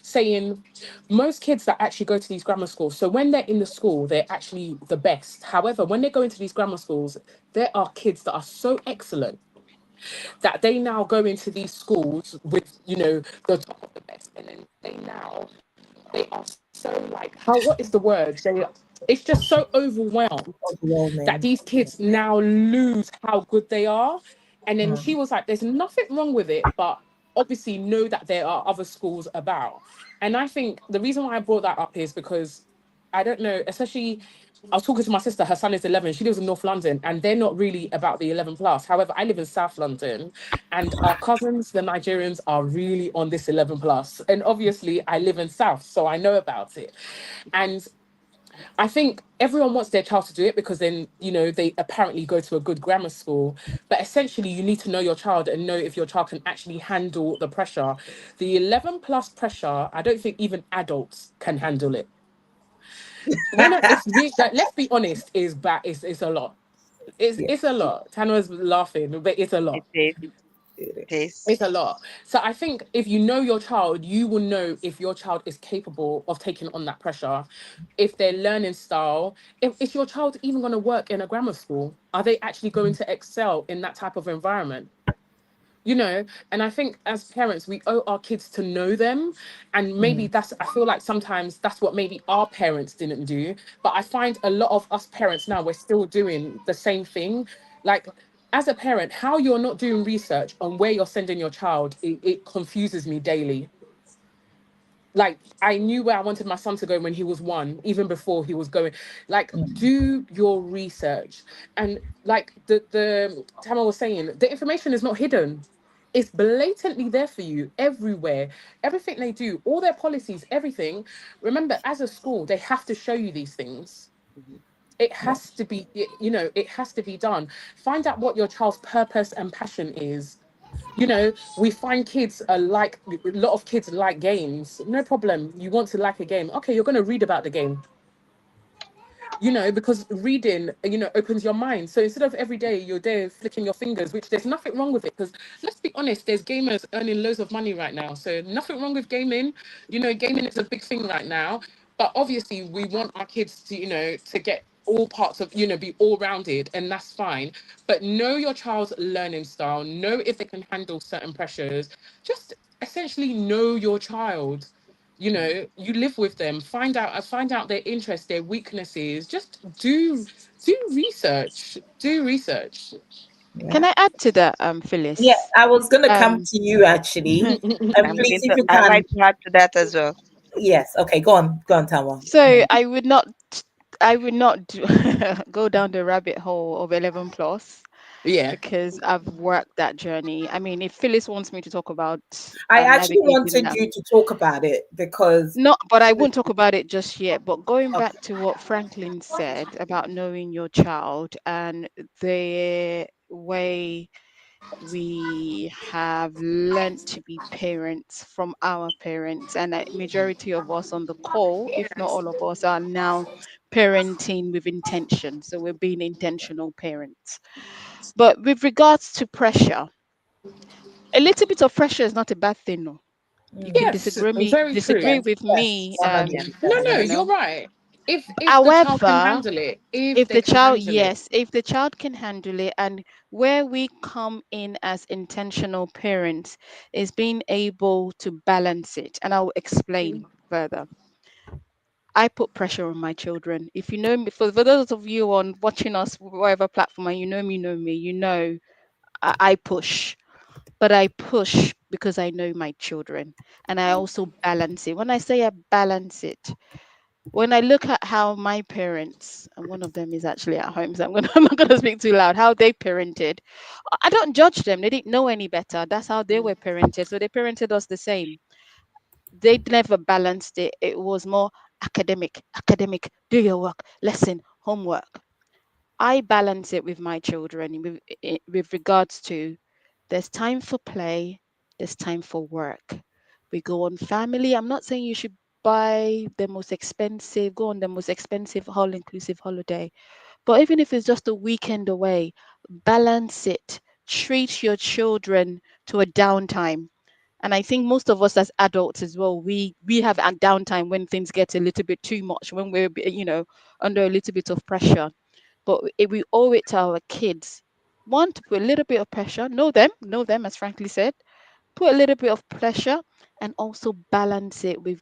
saying, most kids that actually go to these grammar schools, so when they're in the school, they're actually the best. However, when they go into these grammar schools, there are kids that are so excellent, that they now go into these schools with, you know, the top of the best, and then they are so like, how, what is the word? It's just so overwhelmed that Overwhelming. these kids now lose how good they are. And then she Mm, was like, there's nothing wrong with it, but obviously know that there are other schools about. And I think the reason why I brought that up is because I don't know, especially I was talking to my sister, her son is 11, she lives in North London, and they're not really about the 11 plus. However, I live in South London, and our cousins, the Nigerians, are really on this 11 plus. And obviously, I live in South, so I know about it. And I think everyone wants their child to do it because then, you know, they apparently go to a good grammar school. But essentially, you need to know your child and know if your child can actually handle the pressure. The 11 plus pressure, I don't think even adults can handle it. It's really, like, let's be honest, is bad. It's a lot. yeah, It's a lot. Tana's laughing, but it's a It lot. is. it It is. It's a lot. So I think if you know your child, you will know if your child is capable of taking on that pressure, if their learning style, if is your child even going to work in a grammar school? Are they actually going is. to excel in that type of environment? You know, and I think as parents, we owe our kids to know them. And maybe Mm, that's, I feel like sometimes that's what maybe our parents didn't do. But I find a lot of us parents now, we're still doing the same thing. Like, as a parent, how you're not doing research on where you're sending your child, it confuses me daily. Like, I knew where I wanted my son to go when he was 1, even before he was going. Like, mm, do your research. And like the Tama was saying, the information is not hidden. It's blatantly there for you everywhere. Everything they do, all their policies, everything. Remember, as a school, they have to show you these things. Mhm. It yeah. has to be, you know, it has to be done. Find out what your child's purpose and passion is. You know, we find kids are like, a lot of kids like games. No problem. You want to like a game. Okay, you're going to read about the game, you know, because reading, you know, opens your mind. So instead of every day you're there flicking your fingers, which there's nothing wrong with it, because let's be honest, there's gamers earning loads of money right now. So nothing wrong with gaming. You know, gaming is a big thing right now. But obviously, we want our kids to, you know, to get all parts of, you know, be all rounded, and that's fine. But know your child's learning style, know if they can handle certain pressures. Just essentially know your child. You know, you live with them, find out their interests, their weaknesses. Just do research, do research. Yeah. Can I add to that, Yeah, Phyllis? I was gonna come Um, to you actually. And I'm please, going if to. you I'd like can, to add to that as well. yes. Okay, go on, Tama. so I would not do, go down the rabbit hole of 11 plus Yeah. because I've worked that journey. I mean, if Phyllis wants me to talk about I actually navigating wanted that, you to talk about it because no, but I won't talk about it just yet. But going okay. back to what Franklin said about knowing your child and the way we have learned to be parents from our parents, and a majority of us on the call, if not all of us, are now parenting with intention. So we're being intentional parents. But with regards to pressure, a little bit of pressure is not a bad thing. No, you can Mm, Yes, very disagree true. with yes, me, 100%. No, you Yes. you're know. right. If the child can However, handle it, if if they the can child, handle it. yes, if the child can handle it, and where we come in as intentional parents is being able to balance it. And I'll explain further. I put pressure on my children. If you know me, for those of you on watching us, whatever platform, and know me, you know I push. But I push because I know my children, and I also balance it. When I say I balance it, when I look at how my parents, and one of them is actually at home, so I'm not gonna speak too loud, how they parented, I don't judge them. They didn't know any better. That's how they were parented. So they parented us the same. They never balanced it. It was more academic, academic, do your work, lesson, homework. I balance it with my children with regards to there's time for play, there's time for work. We go on family. I'm not saying you should buy the most expensive, go on the most expensive all inclusive holiday, but even if it's just a weekend away, balance it. Treat your children to a downtime. And I think most of us as adults as well, we have a downtime when things get a little bit too much, when we're under a little bit of pressure. But we owe it to our kids One, to put a little bit of pressure, know them, as Frankly said, put a little bit of pressure, and also balance it with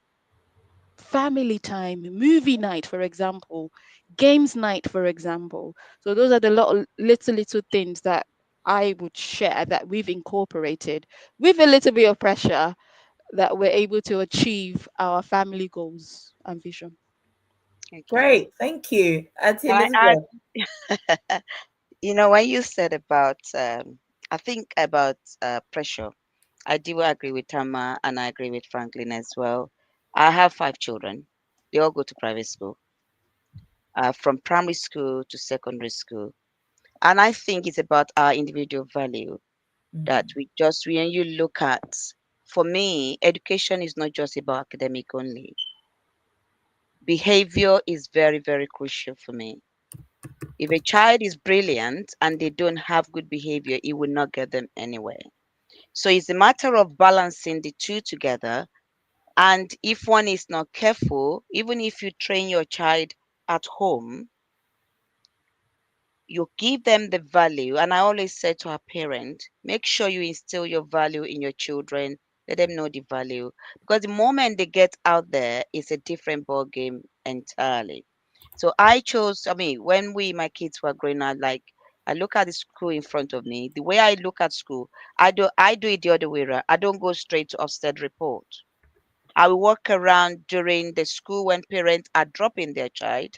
family time, movie night, for example, games night, for example. So those are the little things that I would share that we've incorporated with a little bit of pressure that we're able to achieve our family goals and vision. Okay. Great, thank you, Auntie Can I add? Elizabeth. When you said about, I think about pressure, I do agree with Tama and I agree with Franklin as well. I have 5 children. They all go to private school, from primary school to secondary school. And I think it's about our individual value that Mhm. when you look at, for me, education is not just about academic only. Behavior is very, very crucial for me. If a child is brilliant and they don't have good behavior, it will not get them anywhere. So it's a matter of balancing the two together. And if one is not careful, even if you train your child at home, you give them the value. And I always say to a parent, make sure you instill your value in your children. Let them know the value. Because the moment they get out there, it's a different ball game entirely. So when my kids were growing up, like I look at the school in front of me, the way I look at school, I do it the other way around. I don't go straight to Ofsted report. I will walk around during the school when parents are dropping their child.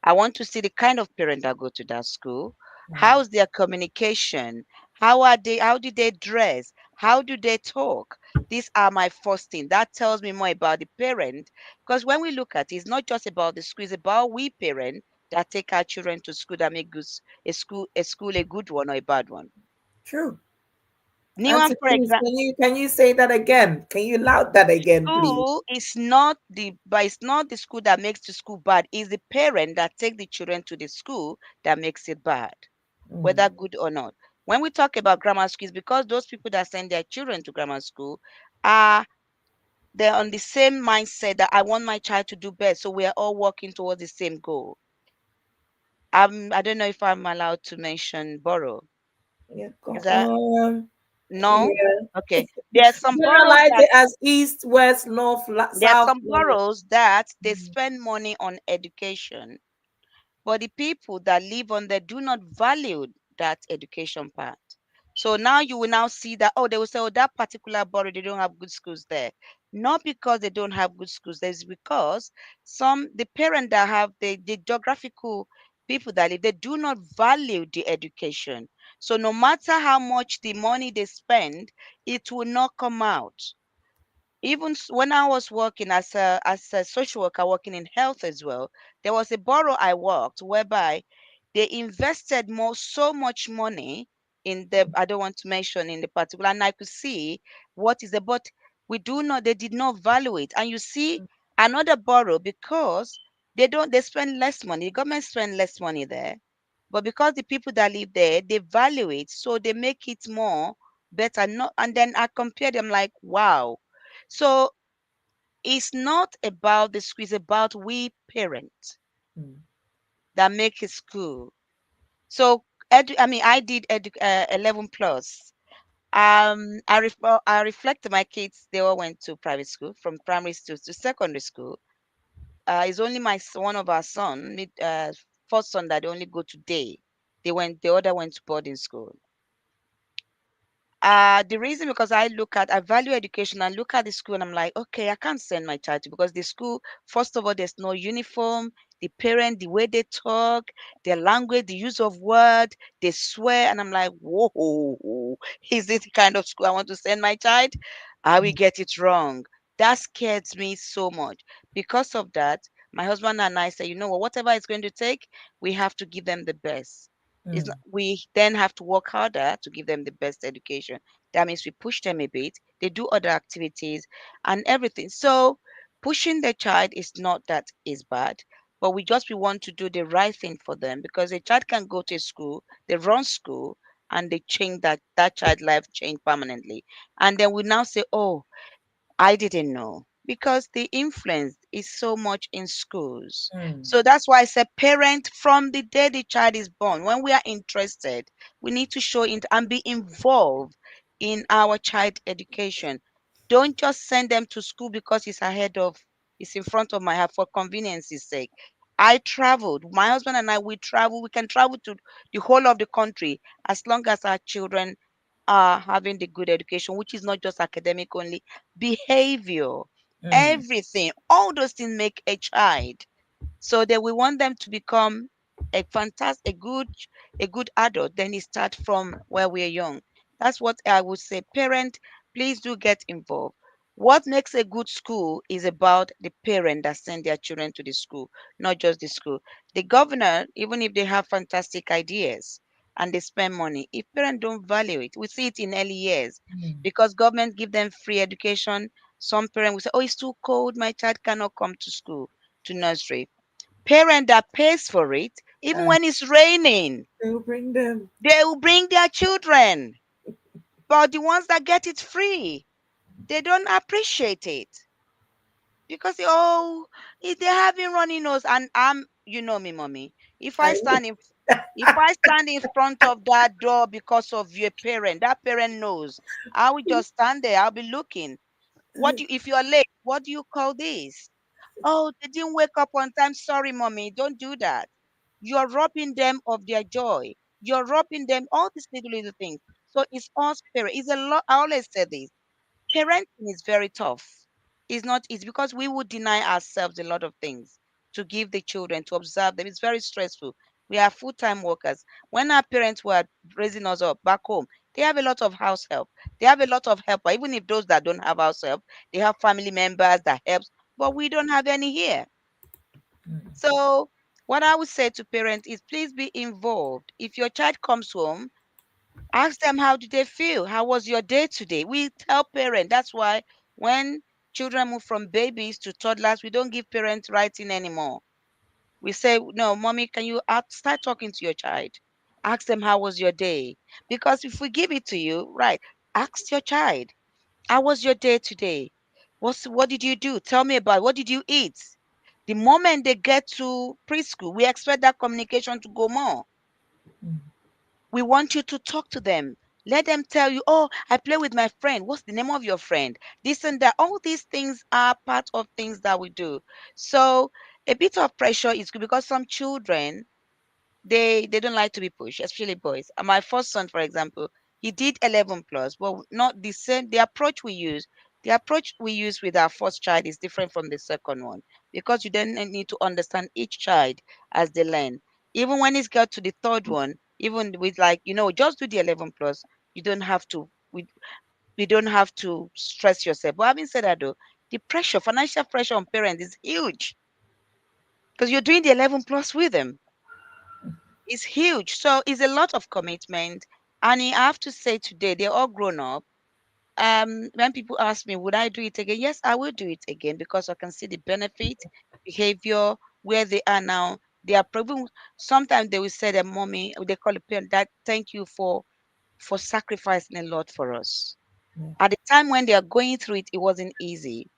I want to see the kind of parent that go to that school. Mm. How's their communication? How are they? How do they dress? How do they talk? These are my first thing. That tells me more about the parent. Because when we look at it, it's not just about the school, it's about we parents that take our children to school that make a school a good one or a bad one. True. New one, Auntie, for please, example. can you say that again? Can you loud that again, please? It's not the school that makes the school bad. It's the parent that take the children to the school that makes it bad, Mm. whether good or not. When we talk about grammar schools, because those people that send their children to grammar school are they're on the same mindset that I want my child to do best. So we are all working towards the same goal. I don't know if I'm allowed to mention borough. Yeah, Is that no? yeah. Okay. There are some boroughs Generalize that it as east, west, north, there are south. some boroughs that they Mm. spend money on education. But the people that live on there do not value that education part. So now you will now see that, oh, they will say, oh, that particular borough, they don't have good schools there. Not because they don't have good schools, there's because the parents that have the geographical people that live, they do not value the education. So no matter how much the money they spend, it will not come out. Even when I was working as a social worker working in health as well, there was a borough I worked whereby they invested so much money in the I don't want to mention in the particular, and I could see what is the but they did not value it. And you see another borough because they spend less money, the government spend less money there, but because the people that live there they value it, so they make it more better. Not and then I compare them like wow. So it's not about the school, it's about we parents Mm. that make it school. So I did 11 plus. I reflect my kids, they all went to private school from primary school to secondary school. It's only one of our son, first son that they only go to day. The other went to boarding school. The reason because I value education and look at the school and I'm like, okay, I can't send my child to because the school, first of all, there's no uniform. The parent, the way they talk, their language, the use of word, they swear, and I'm like, whoa, is this the kind of school I want to send my child? I will get it wrong. That scares me so much. Because of that, my husband and I say, you know what, whatever it's going to take, we have to give them the best. It's not, Mm. we then have to work harder to give them the best education. That means we push them a bit. They do other activities and everything. So pushing the child is not that is bad, but we want to do the right thing for them because a child can go to school, they run school, and they change that child life change permanently. And then we now say, oh, I didn't know because the influence is so much in schools. Mm. So that's why I say parent from the day the child is born, when we are interested, we need to show it and be involved in our child education. Don't just send them to school because it's in front of my house for convenience's sake. I traveled. My husband and I, we travel. We can travel to the whole of the country as long as our children are having the good education, which is not just academic only, behavior, Mm. everything. All those things make a child. So that we want them to become a good adult. Then it starts from where we're young. That's what I would say. Parent, please do get involved. What makes a good school is about the parent that send their children to the school, not just the school. The governor, even if they have fantastic ideas and they spend money, if parents don't value it, we see it in early years Mm. because government give them free education. Some parents will say, "Oh, it's too cold. My child cannot come to school, to nursery." Parent that pays for it, even Uh, when it's raining, they'll bring them. they will bring their children. But the ones that get it free, they don't appreciate it because oh, if they're having runny nose, and you know me, mommy. If I I, stand in, if I stand in front of that door because of your parent, that parent knows. I will just stand there. I'll be looking. If you are late? What do you call this? Oh, they didn't wake up on time. Sorry, mommy. Don't do that. You're robbing them of their joy. You're robbing them all these little things. So it's us parents. It's a lot. I always say this. Parenting is very tough. It's not easy because we would deny ourselves a lot of things to give the children, to observe them. It's very stressful. We are full-time workers. When our parents were raising us up back home, they have a lot of house help. They have a lot of help. Even if those that don't have house help, they have family members that helps. But we don't have any here. mm. So what I would say to parents is please be involved. If your child comes home, ask them how did they feel? How was your day today? We tell parents. That's why when children move from babies to toddlers, we don't give parents writing anymore. We say, no, mommy, can you start talking to your child? Ask them how was your day? Because if we give it to you, right, ask your child, how was your day today? What did you do? Tell me about what did you eat? The moment they get to preschool, we expect that communication to go more. Mm. We want you to talk to them. Let them tell you, oh, I play with my friend. What's the name of your friend? This and that. All these things are part of things that we do. So a bit of pressure is good because some children, they don't like to be pushed, especially boys. My first son, for example, he did 11 plus, but not the same. The approach we use with our first child is different from the second one because you then need to understand each child as they learn. Even when it's got to the third one, even with like just do the 11 plus. You don't have to. We don't have to stress yourself. But having said that, though, the pressure, financial pressure on parents is huge because you're doing the 11 plus with them. It's huge. So it's a lot of commitment. And I have to say today, they're all grown up. When people ask me, would I do it again? Yes, I will do it again because I can see the benefit, behavior, where they are now. They are probably sometimes they will say that mommy, they call a parent that thank you for sacrificing a lot for us. Yeah. At the time when they are going through it, it wasn't easy.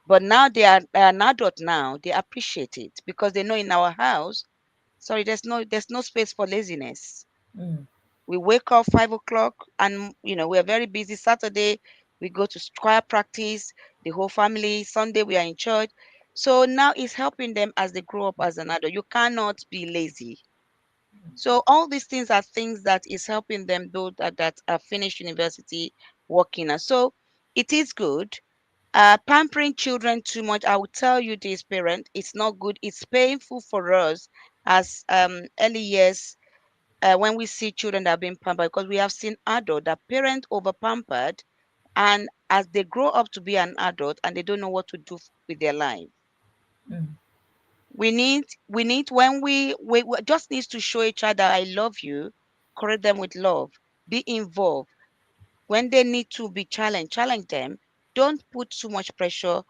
But now they are an adult now, they appreciate it because they know in our house, sorry, there's no space for laziness. Mm. We wake up 5 o'clock, and we are very busy. Saturday we go to choir practice, the whole family. Sunday we are in church. So now it's helping them as they grow up as an adult. You cannot be lazy. So all these things are things that is helping them, though that are finished university, working. And so it is good. Pampering children too much, I will tell you this, parent, it's not good. It's painful for us as early years when we see children that are being pampered, because we have seen adults that parent over pampered, and as they grow up to be an adult and they don't know what to do with their life. Mm. We need when we just needs to show each other I love you, correct them with love, be involved. When they need to be challenged, challenge them. Don't put too much pressure.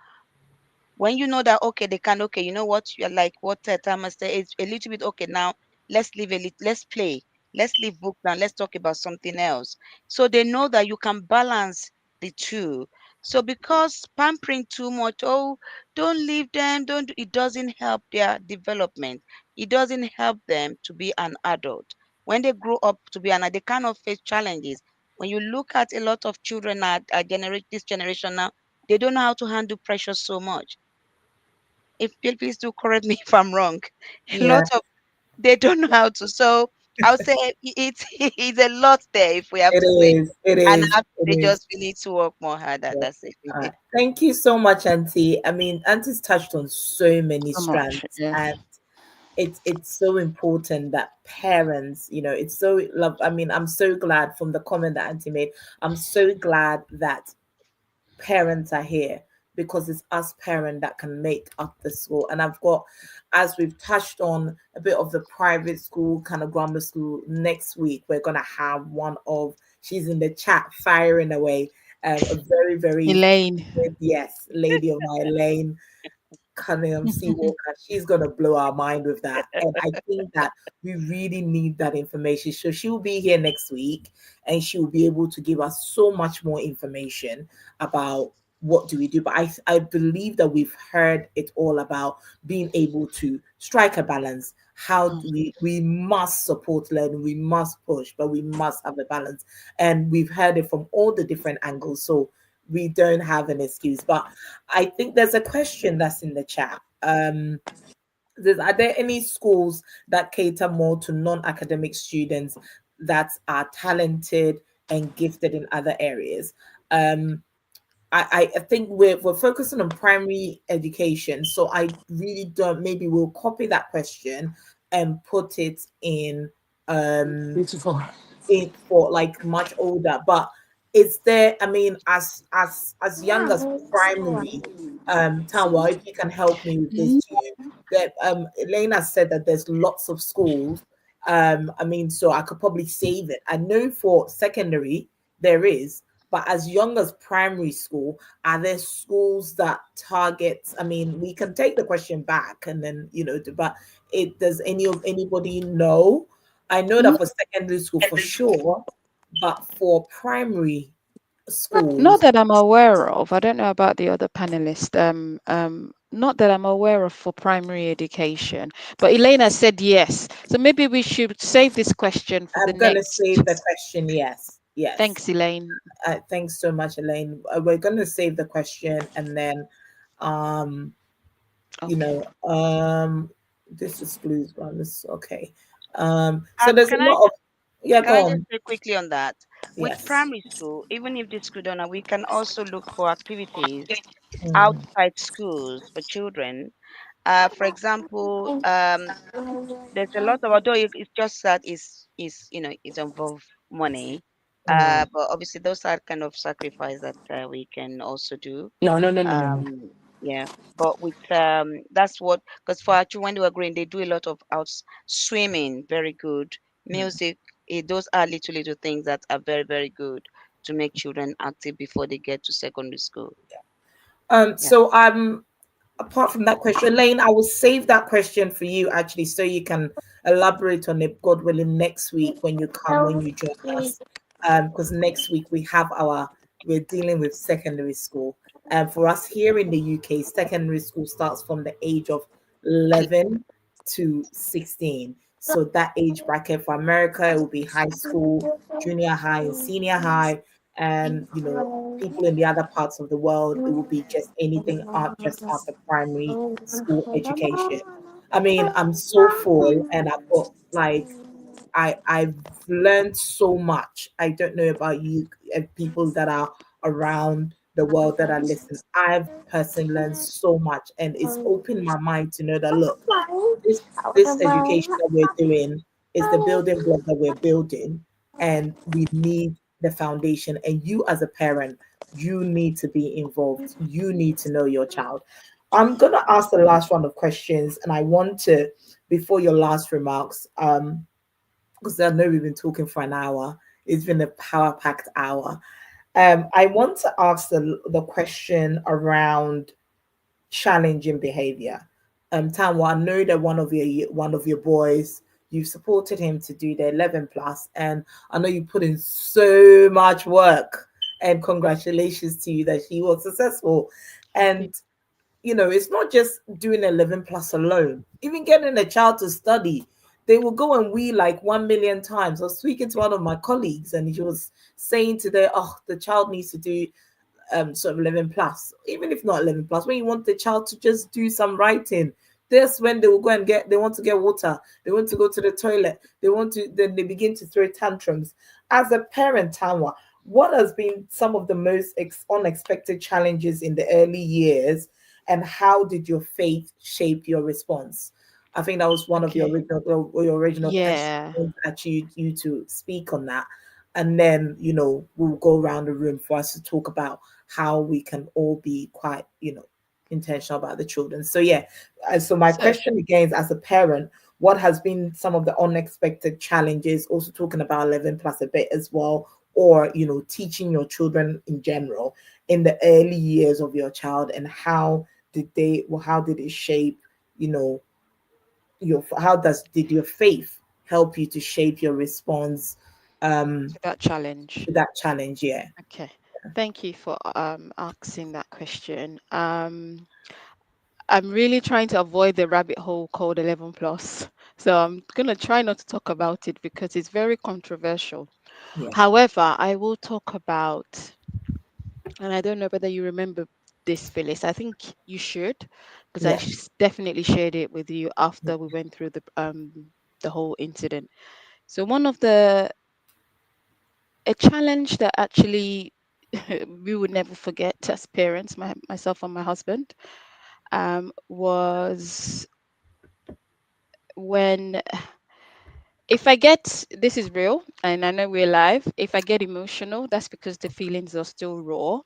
When you know that okay, they can, okay, you know what, you're like what Thomas said, it's a little bit okay now. Let's leave a little, let's play, let's leave book now, let's talk about something else. So they know that you can balance the two. So because pampering too much, oh, don't leave them, don't, it doesn't help their development. It doesn't help them to be an adult. When they grow up to be an adult, they cannot face challenges. When you look at a lot of children at this generation now, they don't know how to handle pressure so much. If please do correct me if I'm wrong. A Yeah, lot of they don't know how to. So I would say it's a lot there if we have it to say. is. It And is. I have to It say is. just we need to work more harder. Yeah. That's it. Thank you so much, Auntie. I mean, Auntie's touched on so many So much. strands, Yes. and it's so important that parents, it's so love. I mean, I'm so glad from the comment that Auntie made. I'm so glad that parents are here because it's us parent that can make up the school. And I've got, as we've touched on a bit of the private school kind of grammar school, next week we're gonna have one of, she's in the chat firing away, a very, very Elaine. yes, lady of my lane, Cunningham Seawalker. She's gonna blow our mind with that. And I think that we really need that information. So she will be here next week and she will be able to give us so much more information about what do we do. But I believe that we've heard it all about being able to strike a balance. How do we must support learning, we must push, but we must have a balance. And we've heard it from all the different angles. So we don't have an excuse. But I think there's a question that's in the chat. Are there any schools that cater more to non-academic students that are talented and gifted in other areas? I think we're focusing on primary education, so I really don't. Maybe we'll copy that question and put it Beautiful. in for like much older. But is there? I mean, as young as primary, Tanwa, if you can help me with this too. That Elena said that there's lots of schools. I mean, so I could probably save it. I know for secondary there is, but as young as primary school, are there schools that targets? I mean, we can take the question back and then but it does anybody know? I know that for secondary school for sure, but for primary Not schools, that I'm aware of. I don't know about the other panelists. Not that I'm aware of for primary education. But Elena said yes. So maybe we should save this question for the I'm gonna next. save the question. Yes, yes. Thanks, Elaine. Thanks so much, Elaine. We're gonna save the question and then, um, you Okay. know, this is blues one. This okay. So there's a Can I lot of yeah. can Go I just on. say quickly on that? With Yes. primary school, even if the school don't know, we can also look for activities Mm, outside schools for children. For example, there's a lot of, although it's just that is it involve money. mm. But obviously those are kind of sacrifice that we can also do. No. Yeah, but with that's what, because for actually when they were growing, they do a lot of out swimming, very good music. Those are little things that are very very good to make children active before they get to secondary school. Yeah. So apart from that question, Elaine, I will save that question for you actually, so you can elaborate on it, God willing, next week when you join us. Because next week we're dealing with secondary school. And for us here in the UK, secondary school starts from the age of 11 to 16. So that age bracket for America, it will be high school, junior high, and senior high. And people in the other parts of the world, it will be just anything just after primary school education. I mean, I'm so full, and I've got like I've learned so much. I don't know about you, people that are around the world that are listening. I've personally learned so much, and it's opened my mind to know that look, this education that we're doing is the building block that we're building, and we need the foundation. And you, as a parent, you need to be involved. You need to know your child. I'm gonna ask the last round of questions, and I want to, before your last remarks, because I know we've been talking for an hour. It's been a power-packed hour. I want to ask the question around challenging behavior. Tanwa, I know that one of your boys, you've supported him to do the 11 plus, and I know you put in so much work and congratulations to you that she was successful. Thank you. And it's not just doing 11 plus alone, even getting a child to study. They will go and we like 1 million times. I was speaking to one of my colleagues and he was saying today, oh, the child needs to do sort of 11 plus, even if not 11 plus, when you want the child to just do some writing, that's when they will go and they want to get water, they want to go to the toilet, then they begin to throw tantrums. As a parent, Tanwa, what has been some of the most unexpected challenges in the early years, and how did your faith shape your response? I think that was one of Okay. your original questions, Yeah. at you to speak on that. And then we'll go around the room for us to talk about how we can all be quite intentional about the children. So yeah, so my So question again is, as a parent, what has been some of the unexpected challenges, also talking about 11 plus a bit as well, or teaching your children in general in the early years of your child, and how did it shape you know did your faith help you to shape your response to that challenge. to that challenge? Yeah. Okay. Thank you for asking that question. I'm really trying to avoid the rabbit hole called 11 plus. So I'm going to try not to talk about it because it's very controversial. Yeah. However, I will talk about, and I don't know whether you remember this, Phyllis. I think you should, because I Yeah. definitely shared it with you after we went through the whole incident. So one of a challenge that actually we would never forget as parents, myself and my husband, was when, if I get, this is real and I know we're live, if I get emotional, that's because the feelings are still raw.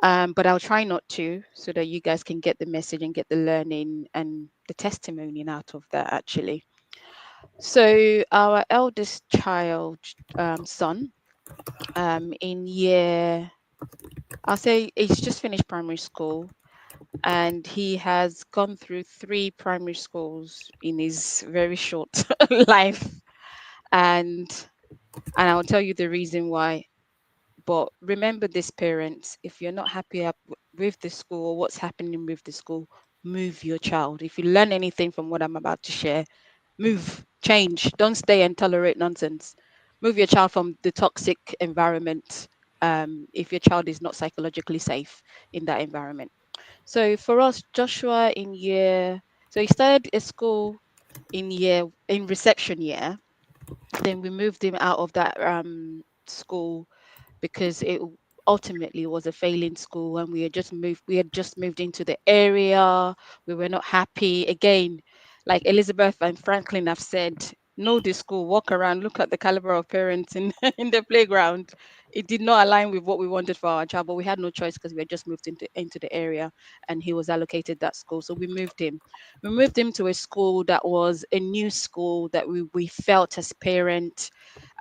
But I'll try not to, so that you guys can get the message and get the learning and the testimony out of that, actually. So our eldest child, son, in year, I'll say he's just finished primary school, and he has gone through 3 primary schools in his very short life. And I'll tell you the reason why. But remember this, parents, if you're not happy with the school or what's happening with the school, move your child. If you learn anything from what I'm about to share, move, change. Don't stay and tolerate nonsense. Move your child from the toxic environment, if your child is not psychologically safe in that environment. So for us, Joshua so he started a school in reception year. Then we moved him out of that school because it ultimately was a failing school, and we had just moved into the area. We were not happy. Again, like Elizabeth and Franklin have said, know the school, walk around, look at the caliber of parents in in the playground. It did not align with what we wanted for our child, but we had no choice because we had just moved into the area, and he was allocated that school. So we moved him to a school that was a new school that we felt as parents,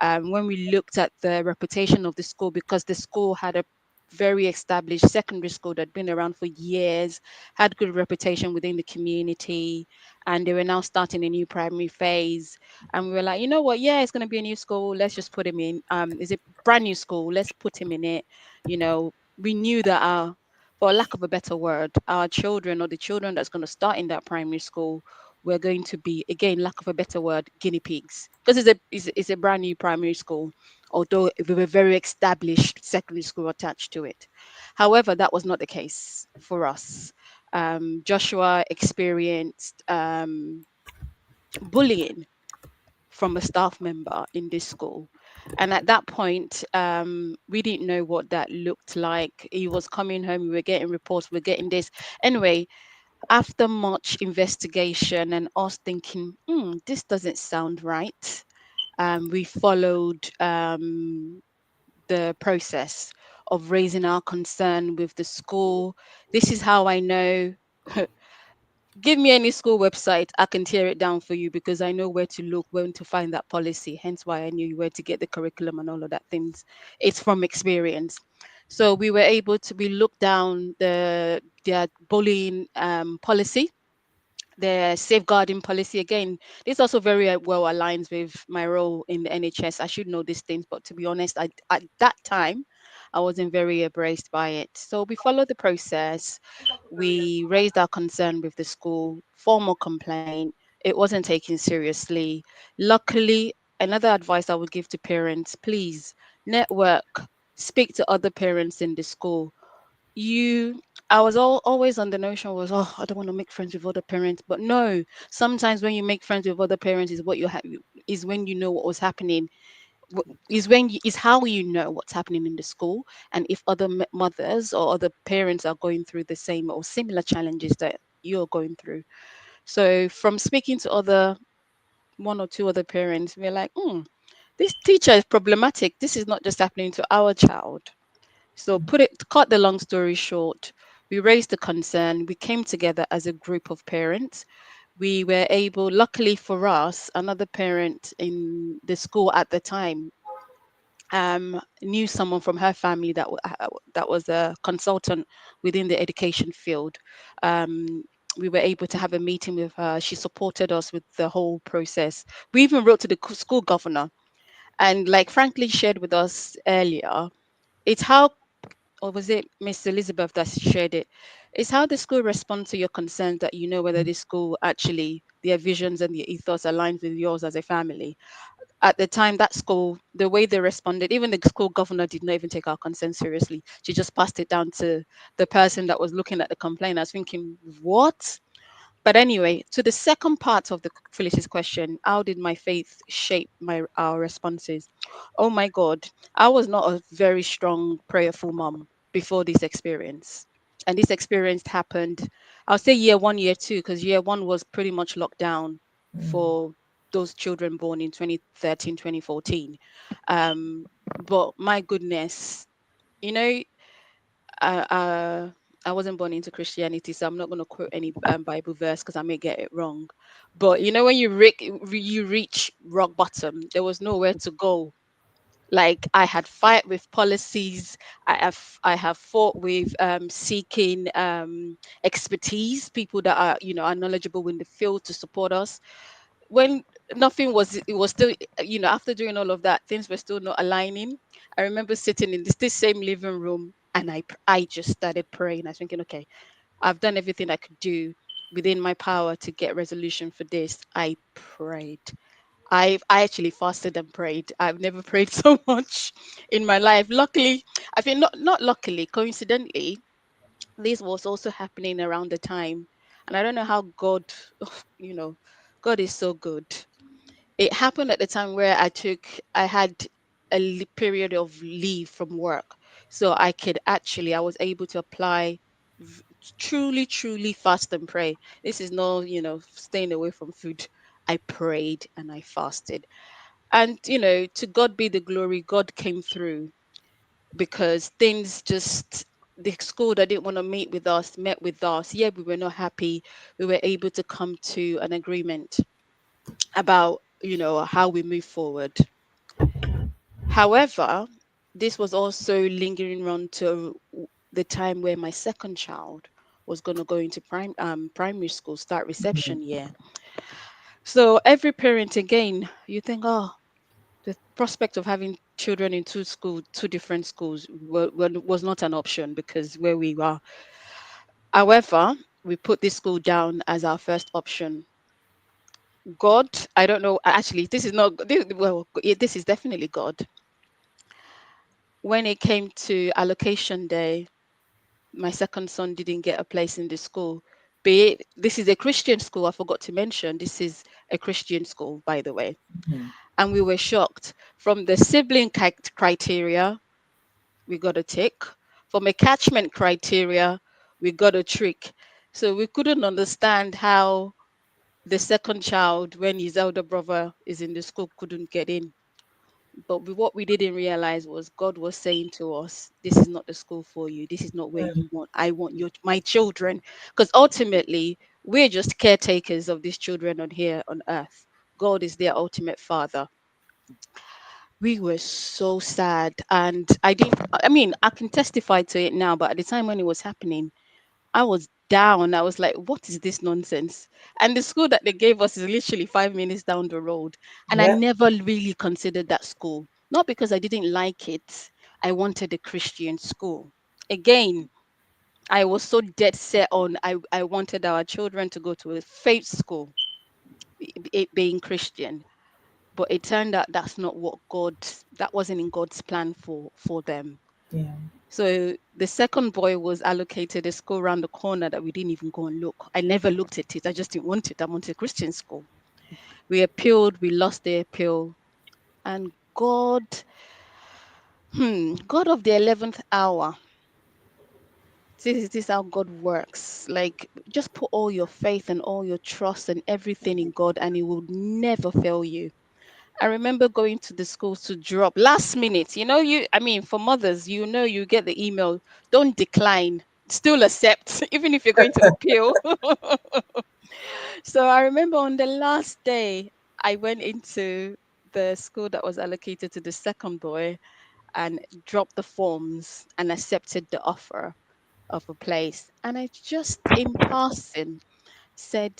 when we looked at the reputation of the school, because the school had a very established secondary school that had been around for years, had good reputation within the community, and they were now starting a new primary phase. And we were like, you know what? Yeah, it's going to be a new school. Let's just put him in. Is it brand new school? Let's put him in it. We knew that for lack of a better word, our children, or the children that's going to start in that primary school, we're going to be, again, lack of a better word, guinea pigs, because it's a brand new primary school, although we were very established secondary school attached to it. However, that was not the case for us. Joshua experienced bullying from a staff member in this school. And at that point, we didn't know what that looked like. He was coming home, we were getting reports, we were getting this. Anyway, after much investigation and us thinking, this doesn't sound right, we followed the process of raising our concern with the school. This is how I know. Give me any school website, I can tear it down for you, because I know where to look, when to find that policy. Hence why I knew where to get the curriculum and all of that things. It's from experience. So we looked down their bullying policy, the safeguarding policy. Again, this also very well aligns with my role in the NHS. I should know these things, but to be honest, at that time, I wasn't very embraced by it. So we followed the process. We raised our concern with the school, formal complaint. It wasn't taken seriously. Luckily, another advice I would give to parents, please network, speak to other parents in the school. You I was always on the notion was, oh, I don't want to make friends with other parents, but no, sometimes when you make friends with other parents is what is when you know what was happening, is how you know what's happening in the school, and if other mothers or other parents are going through the same or similar challenges that you're going through. So from speaking to other one or two other parents, we're like, this teacher is problematic. This is not just happening to our child. So cut the long story short, we raised the concern. We came together as a group of parents. We were able, luckily for us, another parent in the school at the time knew someone from her family that was a consultant within the education field. Um, we were able to have a meeting with her. She supported us with the whole process. We even wrote to the school governor, and like Franklin shared with us earlier, it's how, or was it Miss Elizabeth that shared it? It's how the school responds to your concerns that you know whether the school actually their visions and their ethos aligns with yours as a family. At the time, that school, the way they responded, even the school governor did not even take our concern seriously. She just passed it down to the person that was looking at the complaint. I was thinking, what? But anyway, to the second part of the Phyllis's question, how did my faith shape our responses? Oh my God, I was not a very strong prayerful mom before this experience. And this experience happened, I'll say year one, year two, because year one was pretty much locked down for those children born in 2013, 2014. But my goodness, you know, uh, uh, I wasn't born into Christianity, so I'm not going to quote any Bible verse because I may get it wrong. But you know, when you reach rock bottom, there was nowhere to go. Like I had fight with policies. I have fought with seeking expertise, people that are are knowledgeable in the field to support us. When nothing was, it was still, after doing all of that, things were still not aligning. I remember sitting in this same living room, and I just started praying. I was thinking, okay, I've done everything I could do within my power to get resolution for this. I prayed. I actually fasted and prayed. I've never prayed so much in my life. Luckily, I think not luckily, coincidentally, this was also happening around the time. And I don't know how God, you know, God is so good. It happened at the time where I had a period of leave from work. So I was able to apply v- truly fast and pray. This is no, staying away from food. I prayed and I fasted. And, to God be the glory, God came through because things just, the school that didn't want to meet with us met with us. Yeah, we were not happy. We were able to come to an agreement about how we move forward. However, this was also lingering on to the time where my second child was going to go into primary school, start reception year. So every parent, again, you think, oh, the prospect of having children in two different schools was not an option because where we were. However, we put this school down as our first option. God, I don't know. Actually, this is not this is definitely God. When it came to allocation day, my second son didn't get a place in the school. Be it, this is a Christian school. I forgot to mention this is a Christian school, by the way. And we were shocked. From the sibling criteria, we got a tick. From a catchment criteria, we got a trick. So we couldn't understand how the second child, when his elder brother is in the school, couldn't get in. But what we didn't realize was God was saying to us, this is not the school for you. This is not where you want. I want my children. Because ultimately, we're just caretakers of these children on here on earth. God is their ultimate father. We were so sad. And I mean, I can testify to it now, but at the time when it was happening, I was down. I was like, what is this nonsense? And the school that they gave us is literally 5 minutes down the road. And I never really considered that school. Not because I didn't like it. I wanted a Christian school. Again, I was so dead set on I wanted our children to go to a faith school, it being Christian. But it turned out that's not what that wasn't in God's plan for them. Yeah. So the second boy was allocated a school around the corner that we didn't even go and look. I never looked at it. I just didn't want it. I wanted a Christian school. We appealed, we lost the appeal. And God of the 11th hour. This is how God works. Like, just put all your faith and all your trust and everything in God, and He will never fail you. I remember going to the schools to drop last minute. For mothers, you get the email, don't decline, still accept, even if you're going to appeal. So I remember on the last day, I went into the school that was allocated to the second boy and dropped the forms and accepted the offer of a place. And I just in passing said,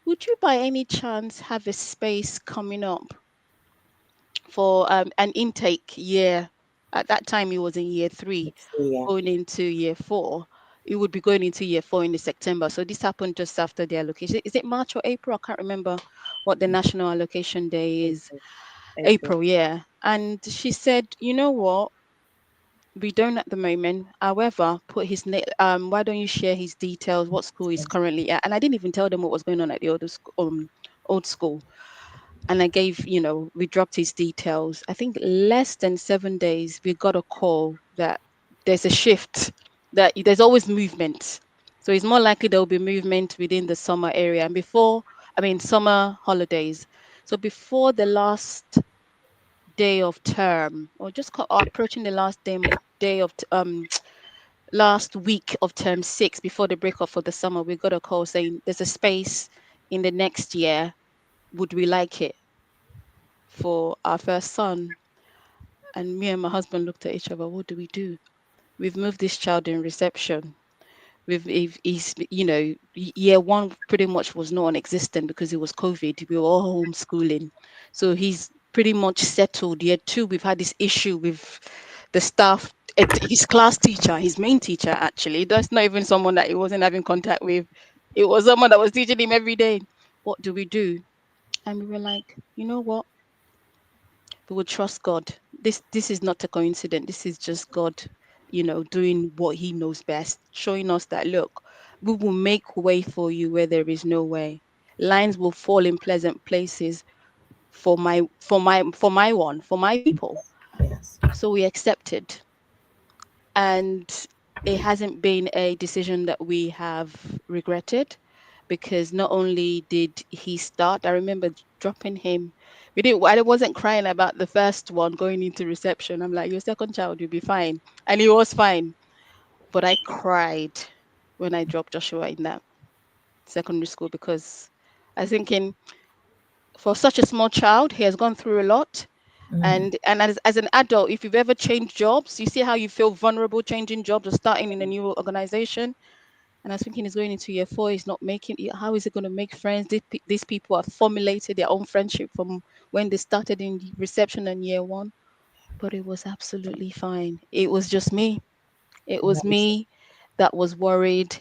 would you by any chance have a space coming up for an intake year? At that time, he was in year 3, Yeah. going into year 4. He would be going into year 4 in the September. So this happened just after the allocation. Is it March or April? I can't remember what the national allocation day is. April, yeah. And she said, you know what? We don't at the moment. However, put his name. Why don't you share his details? What school he's currently at? And I didn't even tell them what was going on at the old school. And I gave, we dropped his details. I think less than 7 days, we got a call that there's a shift, that there's always movement. So it's more likely there will be movement within the summer area and summer holidays. So before the last day of term, or just approaching the last day of last week of term 6, before the break up for the summer, we got a call saying there's a space in the next year. Would we like it for our first son? And me and my husband looked at each other. What do we do? We've moved this child in reception. He's year 1 pretty much was non-existent because it was COVID. We were all homeschooling, so he's pretty much settled. Year 2, we've had this issue with the staff. His class teacher, his main teacher, actually, that's not even someone that he wasn't having contact with. It was someone that was teaching him every day. What do we do? And we were like, you know what? We will trust God. This is not a coincidence. This is just God, doing what He knows best, showing us that, look, we will make way for you where there is no way. Lines will fall in pleasant places for my people. Yes. So we accepted, and it hasn't been a decision that we have regretted, because not only did he start, I remember dropping him. I wasn't crying about the first one going into reception. I'm like, your second child, you'll be fine. And he was fine. But I cried when I dropped Joshua in that secondary school, because I was thinking, for such a small child, he has gone through a lot. And as an adult, if you've ever changed jobs, you see how you feel vulnerable changing jobs or starting in a new organization. And I was thinking, he's going into year 4, he's not making it. How is he going to make friends? These people have formulated their own friendship from when they started in reception in year 1. But it was absolutely fine. It was just me. It was me that was worried.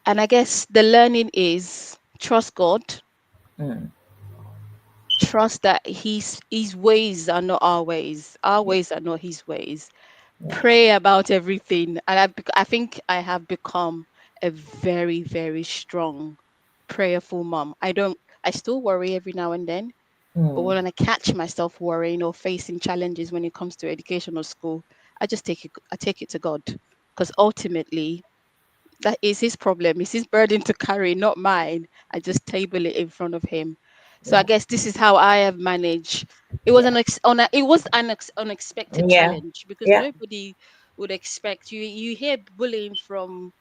And I guess the learning is trust God. Trust that his ways are not our ways. Our ways are not his ways. Pray about everything. And I think I have become a very, very strong, prayerful mom. I still worry every now and then, but when I catch myself worrying or facing challenges when it comes to education or school, I take it to God, because ultimately that is his problem. It's his burden to carry, not mine. I just table it in front of him. So I guess this is how I have managed. It was an unexpected challenge, because nobody would expect you. You hear bullying from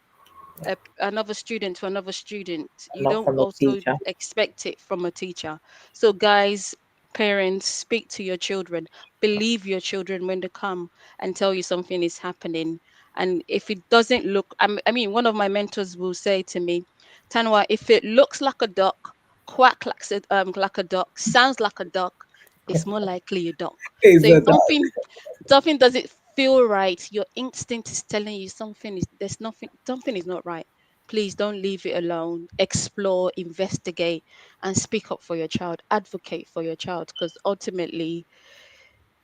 another student to another student. You Not don't from a also teacher. expect it from a teacher. So guys, parents, speak to your children. Believe your children when they come and tell you something is happening. And if it doesn't look, one of my mentors will say to me, Tanwa, if it looks like a duck, quack like a duck, sounds like a duck, it's more likely a duck. So Is if a dog. something doesn't feel right, your instinct is telling you something is not right. Please don't leave it alone. Explore, investigate, and speak up for your child. Advocate for your child, because ultimately,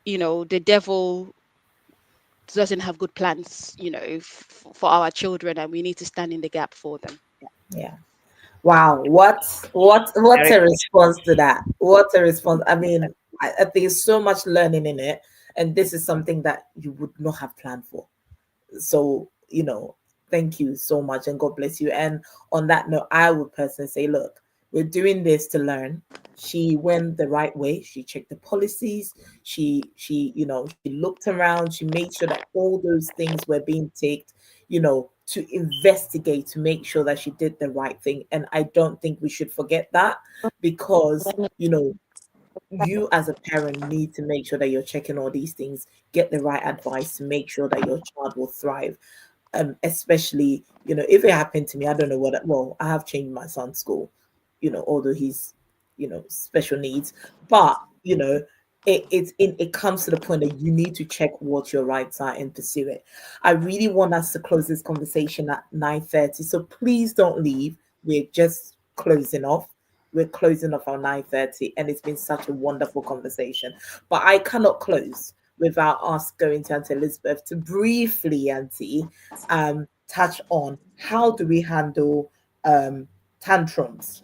the devil doesn't have good plans, for our children, and we need to stand in the gap for them. Yeah. Wow, what Very a good. response to that. What a response. I mean, I think there's so much learning in it, and this is something that you would not have planned for. So, thank you so much and God bless you. And on that note, I would personally say, look, we're doing this to learn. She went the right way. She checked the policies. She looked around. She made sure that all those things were being ticked, to investigate, to make sure that she did the right thing. And I don't think we should forget that, because, you as a parent need to make sure that you're checking all these things, get the right advice to make sure that your child will thrive. Especially, if it happened to me, I don't know well, I have changed my son's school, although he's, special needs. But, it comes to the point that you need to check what your rights are and pursue it. I really want us to close this conversation at 9:30. So please don't leave. We're just closing off. We're closing off our 9:30, and it's been such a wonderful conversation. But I cannot close without us going to Auntie Elizabeth to briefly, Auntie, touch on how do we handle tantrums,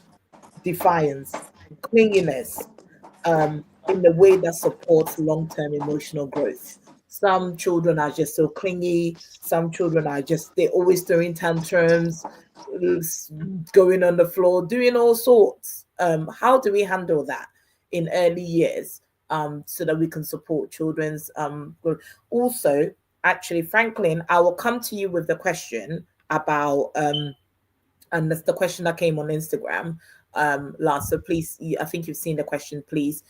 defiance, clinginess, in the way that supports long-term emotional growth. Some children are just so clingy. Some children are just, they're always throwing tantrums, going on the floor, doing all sorts. How do we handle that in early years, so that we can support children's growth? Also, actually, Franklin, I will come to you with the question about and that's the question that came on Instagram last. So please, I think you've seen the question. Please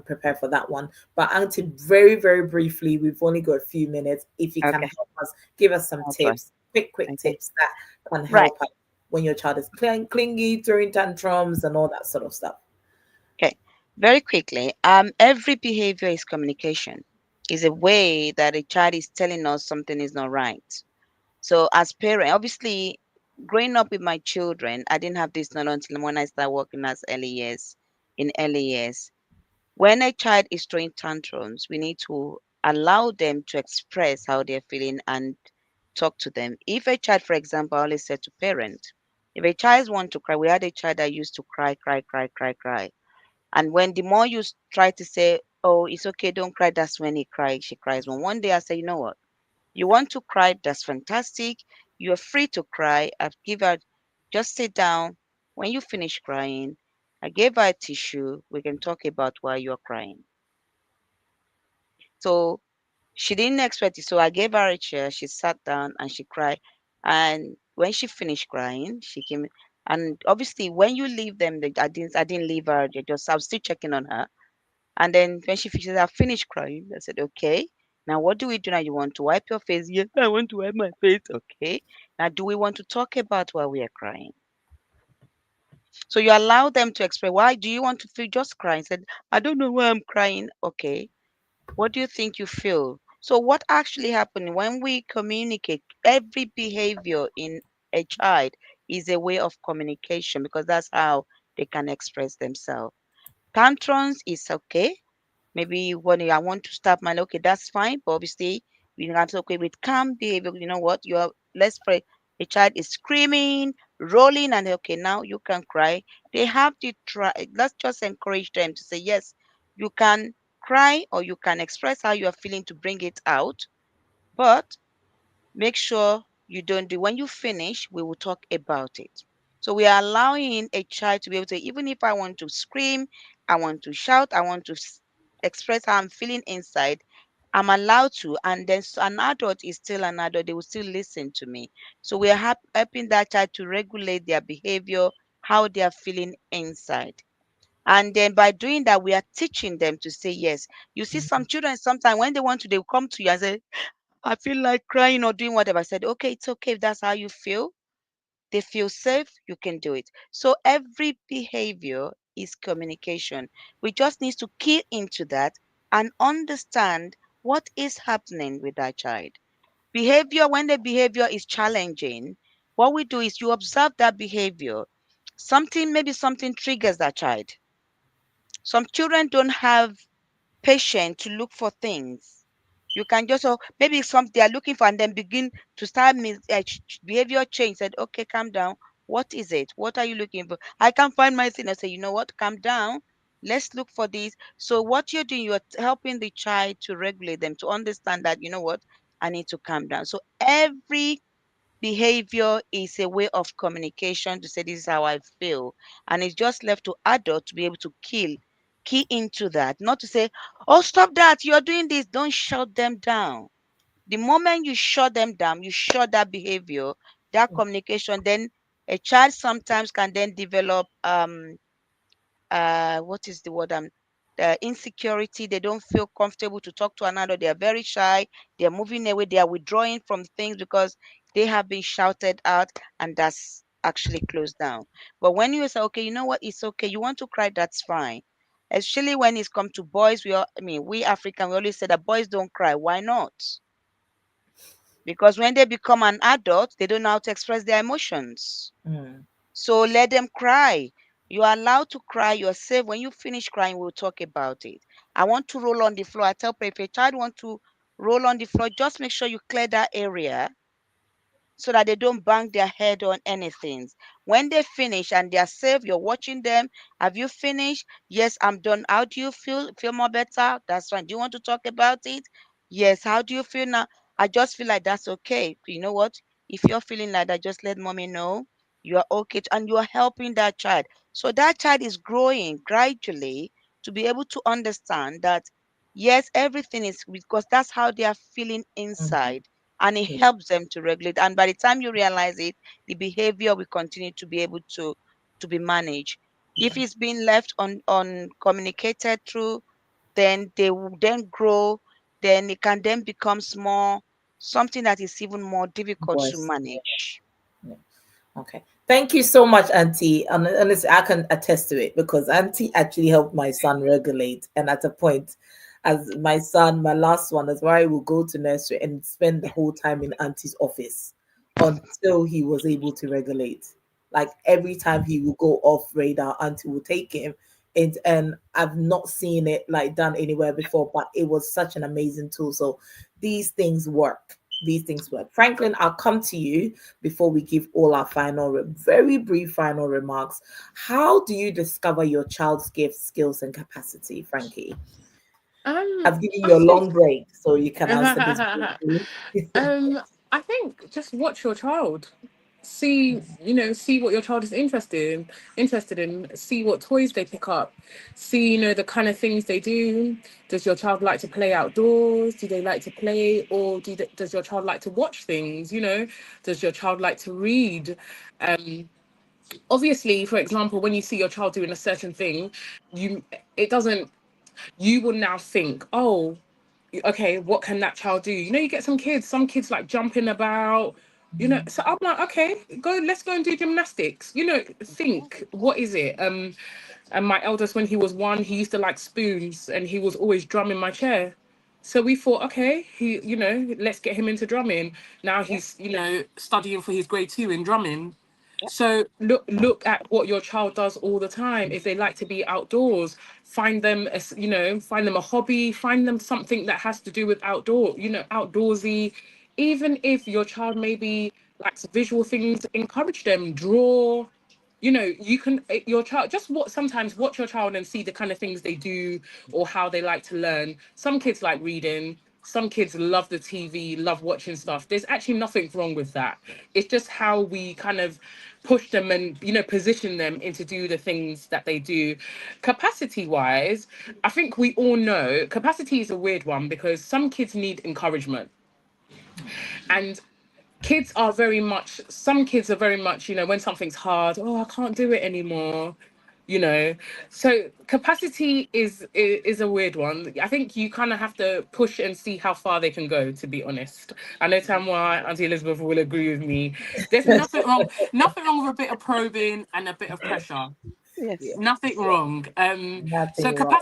prepare for that one. But Auntie, very, very briefly, we've only got a few minutes. If you can Okay. help us, give us some Okay. tips, quick Okay. tips that can Right. help us when your child is clingy, throwing tantrums, and all that sort of stuff. Okay. Very quickly. Every behavior is communication. Is a way that a child is telling us something is not right. So as parent, obviously, growing up with my children, I didn't have this not until when I started working as early years, in early years. When a child is throwing tantrums, we need to allow them to express how they're feeling and talk to them. If a child, for example, I always said to parent, if a child want to cry, we had a child that used to cry, cry, cry, cry, cry. And when the more you try to say, oh, it's okay, don't cry, that's when he cries, she cries. When one day I say, you know what? You want to cry? That's fantastic. You're free to cry. I've give her, just sit down. When you finish crying, I gave her a tissue. We can talk about why you're crying. So she didn't expect it. So I gave her a chair. She sat down and she cried. And when she finished crying, she came. And obviously, when you leave them, I didn't leave her. I was still checking on her. And then when she finished, I finished crying. I said, okay. Now, what do we do now? You want to wipe your face? Yes, I want to wipe my face. Okay. Now, do we want to talk about why we are crying? So you allow them to express, why do you want to feel just crying? Said, I don't know why I'm crying. Okay. What do you think you feel? So what actually happened when we communicate, every behavior in a child is a way of communication because that's how they can express themselves. Tantrums is okay. Maybe when I want to stop my, okay, that's fine. But obviously, we have to, okay, with calm behavior, you know what? You are, let's pray. A child is screaming, rolling, and okay, now you can cry. They have to try. Let's just encourage them to say, yes, you can cry or you can express how you are feeling to bring it out. But make sure you don't do, when you finish, we will talk about it. So we are allowing a child to be able to, even if I want to scream, I want to shout, I want to express how I'm feeling inside, I'm allowed to. And then an adult is still an adult, they will still listen to me. So we are helping that child to regulate their behavior, how they are feeling inside. And then by doing that, we are teaching them to say yes. You see, some children sometimes when they want to, they will come to you and say, I feel like crying or doing whatever. I said, okay, it's okay if that's how you feel. They feel safe, you can do it. So every behavior is communication. We just need to key into that and understand what is happening with that child. Behavior, when the behavior is challenging, what we do is you observe that behavior. Maybe something triggers that child. Some children don't have patience to look for things. You can just, maybe some they are looking for and then begin to start behavior change. Said, okay, calm down. What is it? What are you looking for? I can't find my thing. I say, you know what? Calm down. Let's look for this. So what you're doing, you're helping the child to regulate them to understand that, you know what? I need to calm down. So every behavior is a way of communication to say this is how I feel. And it's just left to adults to be able to key into that. Not to say, oh, stop that, you're doing this. Don't shut them down. The moment you shut them down, you shut that behavior, that communication, then a child sometimes can then develop what is the word, insecurity. They don't feel comfortable to talk to another. They are very shy. They are moving away. They are withdrawing from things because they have been shouted out, and that's actually closed down. But when you say, okay, you know what, it's okay, you want to cry, that's fine. Especially when it's come to boys, we African, we always say that boys don't cry. Why not? Because when they become an adult, they don't know how to express their emotions. So let them cry. You are allowed to cry. You're safe. When you finish crying, we'll talk about it. I want to roll on the floor. I tell people, if a child want to roll on the floor, just make sure you clear that area so that they don't bang their head on anything. When they finish and they are safe, you're watching them. Have you finished? Yes, I'm done. How do you feel? Feel more better? That's fine. Do you want to talk about it? Yes. How do you feel now? I just feel like that's okay. You know what? If you're feeling like that, just let mommy know you are okay. And you are helping that child. So that child is growing gradually to be able to understand that, yes, everything is because that's how they are feeling inside, and it helps them to regulate. And by the time you realize it, the behavior will continue to be able to be managed. If it's been left uncommunicated through, then they will then grow, then it can then become more something that is even more difficult to Voice. manage. Okay. Thank you so much, Auntie. And I can attest to it because Auntie actually helped my son regulate. And at a point, as my son, my last one, that's why I will go to nursery and spend the whole time in Auntie's office until he was able to regulate. Like every time he will go off radar, Auntie will take him. And I've not seen it like done anywhere before, but it was such an amazing tool. So these things work. These things work. Franklin, I'll come to you before we give all our very brief final remarks. How do you discover your child's gifts, skills, and capacity, Frankie? I've given you a long break, so you can answer this briefly. I think just watch your child. See what your child is interested in, see what toys they pick up, see, the kind of things they do. Does your child like to play outdoors? Do they like to play, or does your child like to watch things? Does your child like to read? Obviously, for example, when you see your child doing a certain thing, you it doesn't you will now think, oh, okay, what can that child do? You get some kids like jumping about, so I'm like, okay, let's go and do gymnastics. Think, what is it? And my eldest, when he was 1, he used to like spoons and he was always drumming my chair. So we thought, okay, let's get him into drumming. Now he's, studying for his grade 2 in drumming. So look at what your child does all the time. If they like to be outdoors, find them a hobby, find them something that has to do with outdoorsy. Even if your child maybe likes visual things, encourage them, draw. You can your child just sometimes watch your child and see the kind of things they do or how they like to learn. Some kids like reading, some kids love the TV, love watching stuff. There's actually nothing wrong with that. It's just how we kind of push them and position them into do the things that they do. Capacity wise, I think we all know capacity is a weird one because some kids need encouragement, and some kids are very much, when something's hard, oh, I can't do it anymore, you know. So capacity is a weird one. I think you kind of have to push and see how far they can go, to be honest. I know Tamwa, Auntie Elizabeth will agree with me. There's nothing wrong with a bit of probing and a bit of pressure. Yes. Yeah. Nothing Yeah. wrong. So Nothing wrong.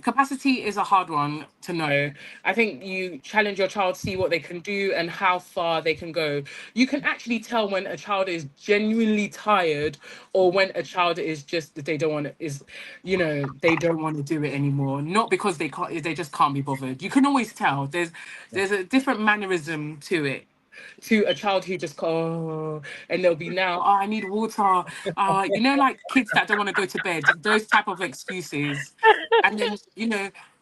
capacity is a hard one to know. I think you challenge your child, see what they can do and how far they can go. You can actually tell when a child is genuinely tired or when a child is just they don't want to, is, they don't want to do it anymore. Not because they just can't be bothered. You can always tell. There's a different mannerism to it, to a child who just and they'll be now, I need water, like kids that don't want to go to bed, those type of excuses. And then,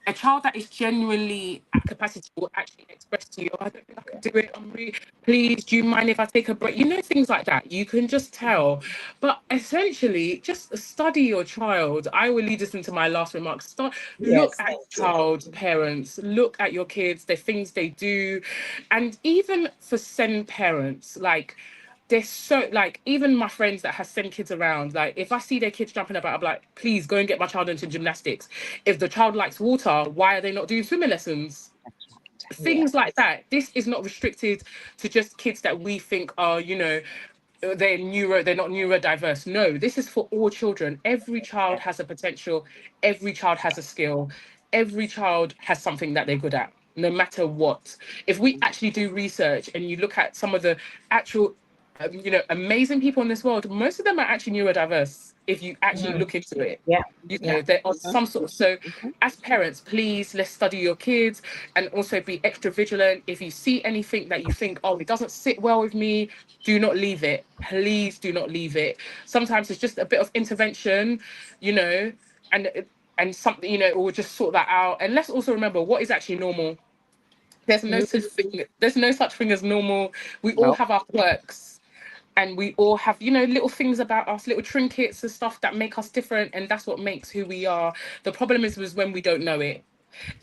a child that is genuinely at capacity will actually express to you, I don't think I can do it, I'm really, please, do you mind if I take a break? Things like that, you can just tell. But essentially, just study your child. I will lead us into my last remarks. Look Yes, at thank your you. child's parents, look at your kids, the things they do. And even for send parents, like, they're so, like, even my friends that have sent kids around, like, if I see their kids jumping about, I'm like, please go and get my child into gymnastics. If the child likes water, why are they not doing swimming lessons? Yeah. Things like that. This is not restricted to just kids that we think are, they're not neurodiverse. No, this is for all children. Every child has a potential, every child has a skill, every child has something that they're good at, no matter what. If we actually do research and you look at some of the actual amazing people in this world, most of them are actually neurodiverse if you actually Mhm. look into it. Yeah. Yeah. They're on Mhm, some sort of, so mhm. as parents, please, let's study your kids and also be extra vigilant. If you see anything that you think, oh, it doesn't sit well with me, do not leave it. Please do not leave it. Sometimes it's just a bit of intervention, you know, and and something, or just sort that out. And let's also remember what is actually normal. There's no such thing as normal. We all No. have our quirks, and we all have, little things about us, little trinkets and stuff that make us different, and that's what makes who we are. The problem is when we don't know it.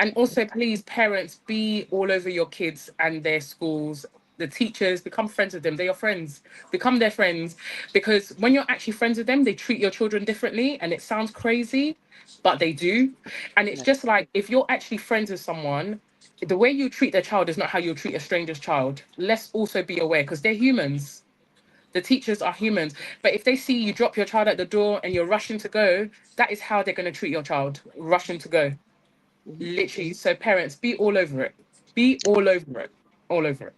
And also, please, parents, be all over your kids and their schools. The teachers, become friends with them. They're your friends. Become their friends. Because when you're actually friends with them, they treat your children differently. And it sounds crazy, but they do. And it's Yes. just like, if you're actually friends with someone, the way you treat their child is not how you'll treat a stranger's child. Let's also be aware, because they're humans. The teachers are humans. But if they see you drop your child at the door and you're rushing to go, that is how they're going to treat your child, rushing to go. Mhm. Literally. So parents, be all over it. Be all over it. All over it.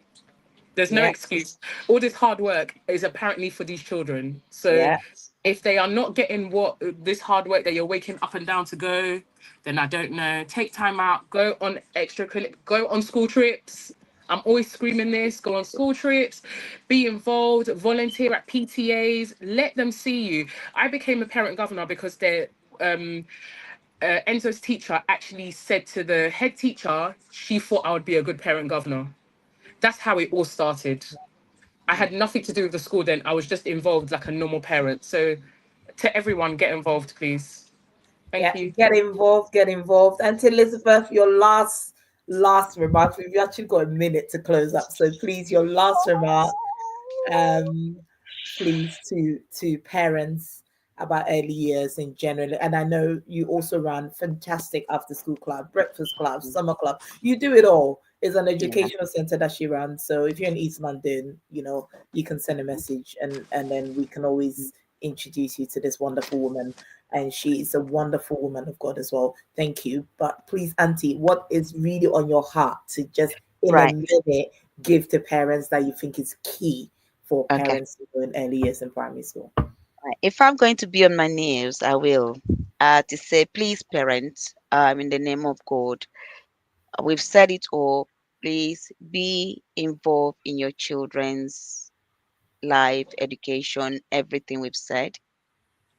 There's no Yeah. excuse. All this hard work is apparently for these children. So Yeah. if they are not getting what this hard work that you're waking up and down to go, then I don't know. Take time out, go on go on school trips. I'm always screaming this, go on school trips, be involved, volunteer at PTAs, let them see you. I became a parent governor because um Enzo's teacher actually said to the head teacher, she thought I would be a good parent governor. That's how it all started. I Yeah. had nothing to do with the school then. I was just involved like a normal parent. So to everyone, get involved, please. Thank Yeah. you. Get involved. Get involved. And to Elizabeth, your last remarks. We've actually got a minute to close up, so please, your last remark, um, please, to parents about early years in general. And I know you also run fantastic after school club, breakfast club, summer club. You do it all. It's an Yeah. educational center that she runs. So if you're in East London, you can send a message, and then we can always introduce you to this wonderful woman. And she is a wonderful woman of God as well. Thank you. But please, Auntie, what is really on your heart to just in a Right. minute give to parents that you think is key for Okay. parents who are in early years in primary school? Right. If I'm going to be on my knees, I will. To say, please, parents, in the name of God, we've said it all. Please be involved in your children's life, education, everything we've said.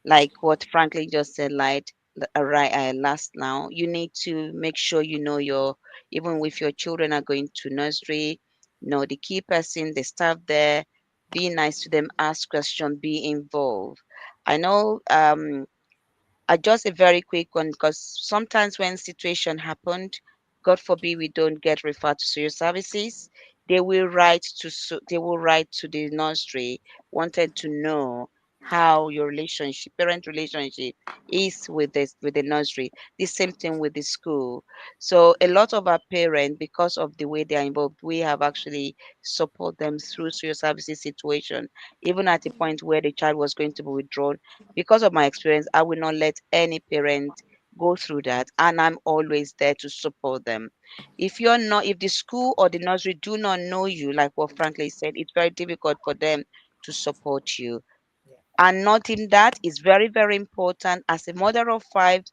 Like what Franklin just said, like right last now, you need to make sure you know even if your children are going to nursery, know the key person, the staff there, be nice to them, ask questions, be involved. I know just a very quick one, because sometimes when situation happened, God forbid we don't get referred to social services, they will write to the nursery, wanted to know how your relationship, parent relationship is with the nursery. The same thing with the school. So a lot of our parents, because of the way they are involved, we have actually support them through social services situation, even at a point where the child was going to be withdrawn. Because of my experience, I will not let any parent go through that, and I'm always there to support them. If the school or the nursery do not know you, like what Franklin said, it's very difficult for them to support you. And not in that is very, very important. As a mother of five,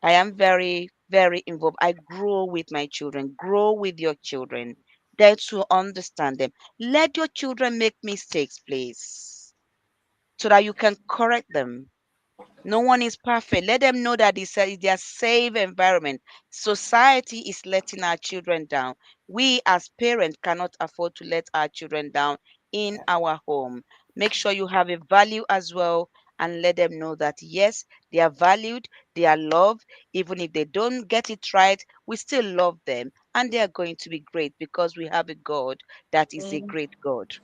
I am very, very involved. I grow with my children, grow with your children, there to understand them. Let your children make mistakes, please, so that you can correct them. No one is perfect. Let them know that it's their safe environment. Society is letting our children down. We as parents cannot afford to let our children down in our home. Make sure you have a value as well, and let them know that yes, they are valued, they are loved. Even if they don't get it right, we still love them, and they are going to be great because we have a God that is a great God.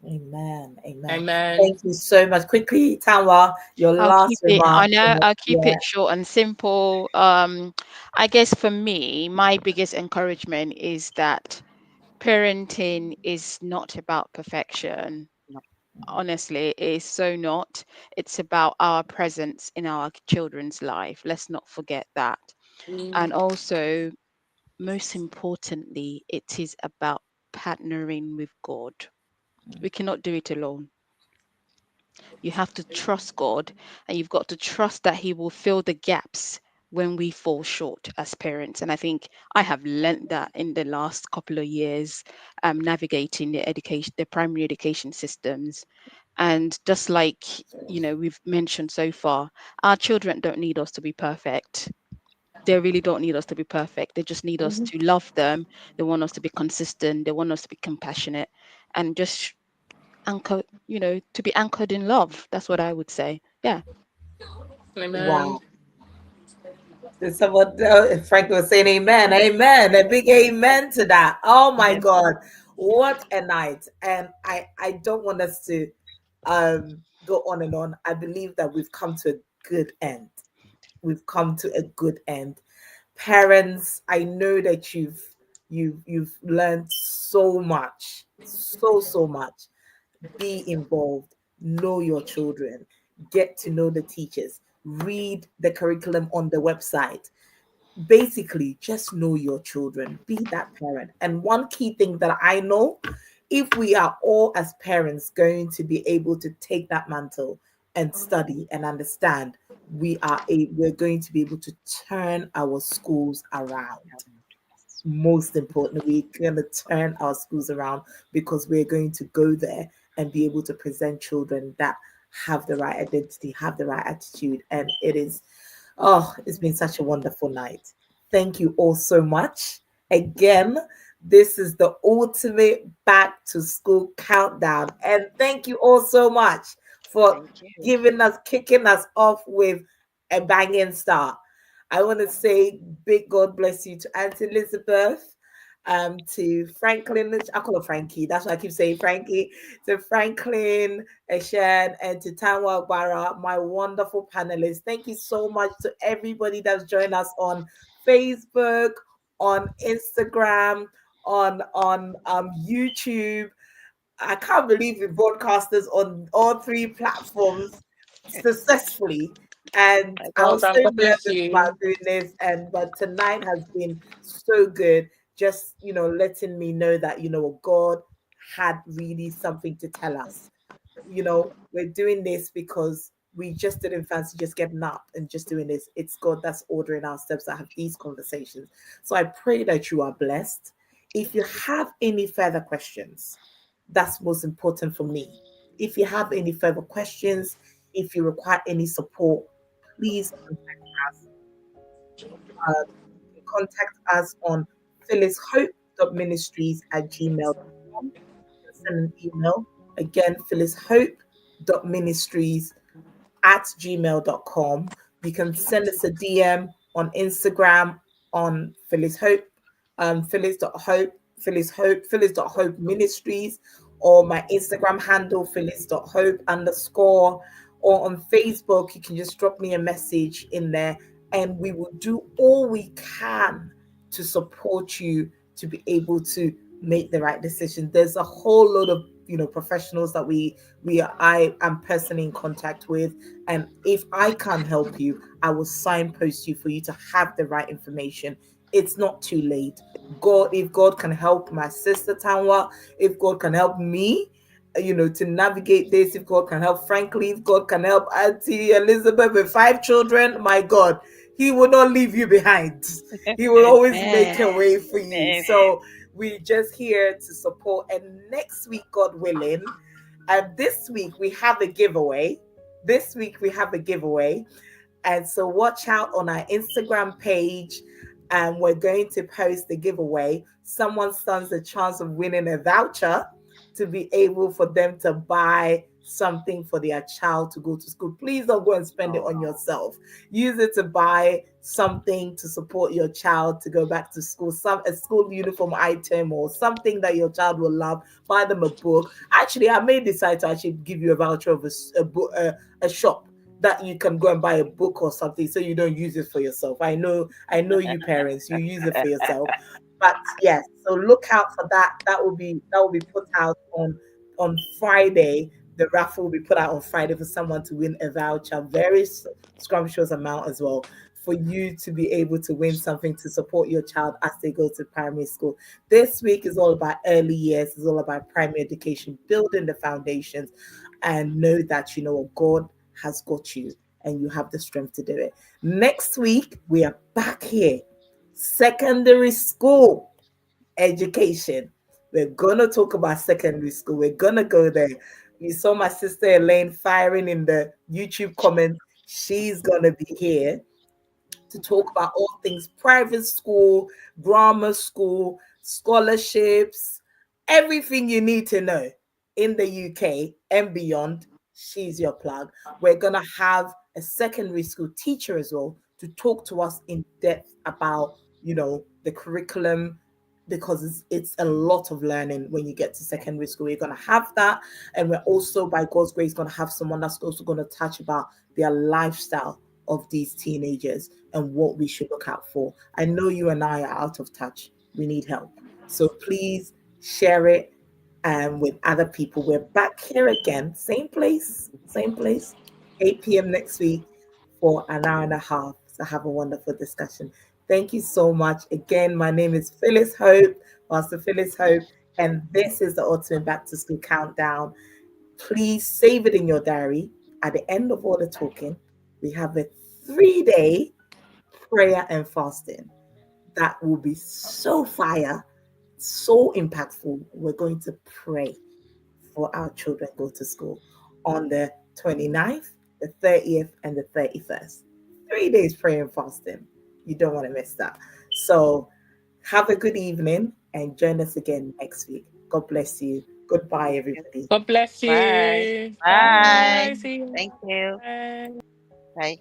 Amen. Amen. Amen. Thank you so much. Quickly, Tanwa, your I'll keep last it, I remarks. know, I'll keep Yeah. it short and simple. I guess for me, my biggest encouragement is that parenting is not about perfection. No. Honestly, it is so not. It's about our presence in our children's life. Let's not forget that. Mm. And also, most importantly, it is about partnering with God. We cannot do it alone. You have to trust God, and you've got to trust that He will fill the gaps when we fall short as parents. And I think I have learned that in the last couple of years, navigating the primary education systems. And just like, we've mentioned so far, our children don't need us to be perfect. They really don't need us to be perfect. They just need us Mhm. to love them. They want us to be consistent. They want us to be compassionate, and just anchor, to be anchored in love. That's what I would say. Yeah. Amen. Wow. Did someone, Frank was saying amen, amen, a big amen to that. Oh my God, what a night. And I don't want us to go on and on. I believe that we've come to a good end. We've come to a good end. Parents, I know that you've learned so much, so much. Be involved, know your children, get to know the teachers, read the curriculum on the website. Basically, just know your children, be that parent. And one key thing that I know, if we are all as parents going to be able to take that mantle and study and understand, we're going to be able to turn our schools around. Most importantly, we're going to turn our schools around because we're going to go there and be able to present children that have the right identity, have the right attitude. And it's been such a wonderful night. Thank you all so much. Again, this is the ultimate back to school countdown. And thank you all so much for Thank you. kicking us off with a banging start. I want to say big God bless you to Auntie Elizabeth, to Franklin. I call her Frankie. That's why I keep saying Frankie. To Franklin, Eshen, and to Tanwa Bara, my wonderful panelists. Thank you so much to everybody that's joined us on Facebook, on Instagram, on YouTube. I can't believe we broadcasters on all three platforms successfully. And I Well was done. so God bless nervous you. about doing this, but tonight has been so good. Just letting me know that God had really something to tell us. We're doing this because we just didn't fancy just getting up and just doing this. It's God that's ordering our steps to have these conversations. So I pray that you are blessed. If you have any further questions, that's most important for me. If you have any further questions, if you require any support, please contact us on phyllishope.ministries@gmail.com. Send an email. Again, phyllishope.ministries@gmail.com. You can send us a DM on Instagram on Phyllis Hope, Phyllis.hope, Phyllis.hope Ministries, or my Instagram handle, Phyllis.hope_. or on Facebook, you can just drop me a message in there, and we will do all we can to support you to be able to make the right decision. There's a whole lot of professionals that I am personally in contact with, and if I can help you, I will signpost you for you to have the right information. It's not too late. If God can help my sister Tanwa, if God can help me, to navigate this, if God can help Frankly, if God can help Auntie Elizabeth with 5 children, my God, He will not leave you behind. He will always make a way for you. So we're just here to support. And next week, God willing, this week we have a giveaway. And so watch out on our Instagram page, and we're going to post the giveaway. Someone stands a chance of winning a voucher to be able for them to buy something for their child to go to school. Please don't go and spend it on yourself. Use it to buy something to support your child to go back to school, a school uniform item or something that your child will love. Buy them a book. Actually, I may decide to actually give you a voucher of a shop that you can go and buy a book or something, so you don't use it for yourself. I know you parents, you use it for yourself. But yes, so look out for that. That will be put out on Friday. The raffle will be put out on Friday for someone to win a voucher, very scrumptious amount as well, for you to be able to win something to support your child as they go to primary school. This week is all about early years, it's all about primary education, building the foundations, and know that God has got you and you have the strength to do it. Next week, we are back here. Secondary school education. We're going to talk about secondary school. We're going to go there. You saw my sister Elaine firing in the YouTube comments. She's going to be here to talk about all things private school, grammar school, scholarships, everything you need to know in the UK and beyond. She's your plug. We're going to have a secondary school teacher as well to talk to us in depth about, the curriculum, because it's a lot of learning when you get to secondary school. We're going to have that. And we're also, by God's grace, going to have someone that's also going to touch about their lifestyle of these teenagers and what we should look out for. I know you and I are out of touch. We need help. So please share it with other people. We're back here again, same place, 8 p.m. next week for an hour and a half. So have a wonderful discussion. Thank you so much. Again, my name is Phyllis Hope, Pastor Phyllis Hope, and this is the Ultimate Back to School Countdown. Please save it in your diary. At the end of all the talking, we have a 3-day prayer and fasting that will be so fire, so impactful. We're going to pray for our children go to school on the 29th, the 30th, and the 31st. 3 days prayer and fasting. You don't want to miss that. So have a good evening and join us again next week. God bless you. Goodbye, everybody. God bless you. Bye. Bye. See you. Thank you. Bye. Bye.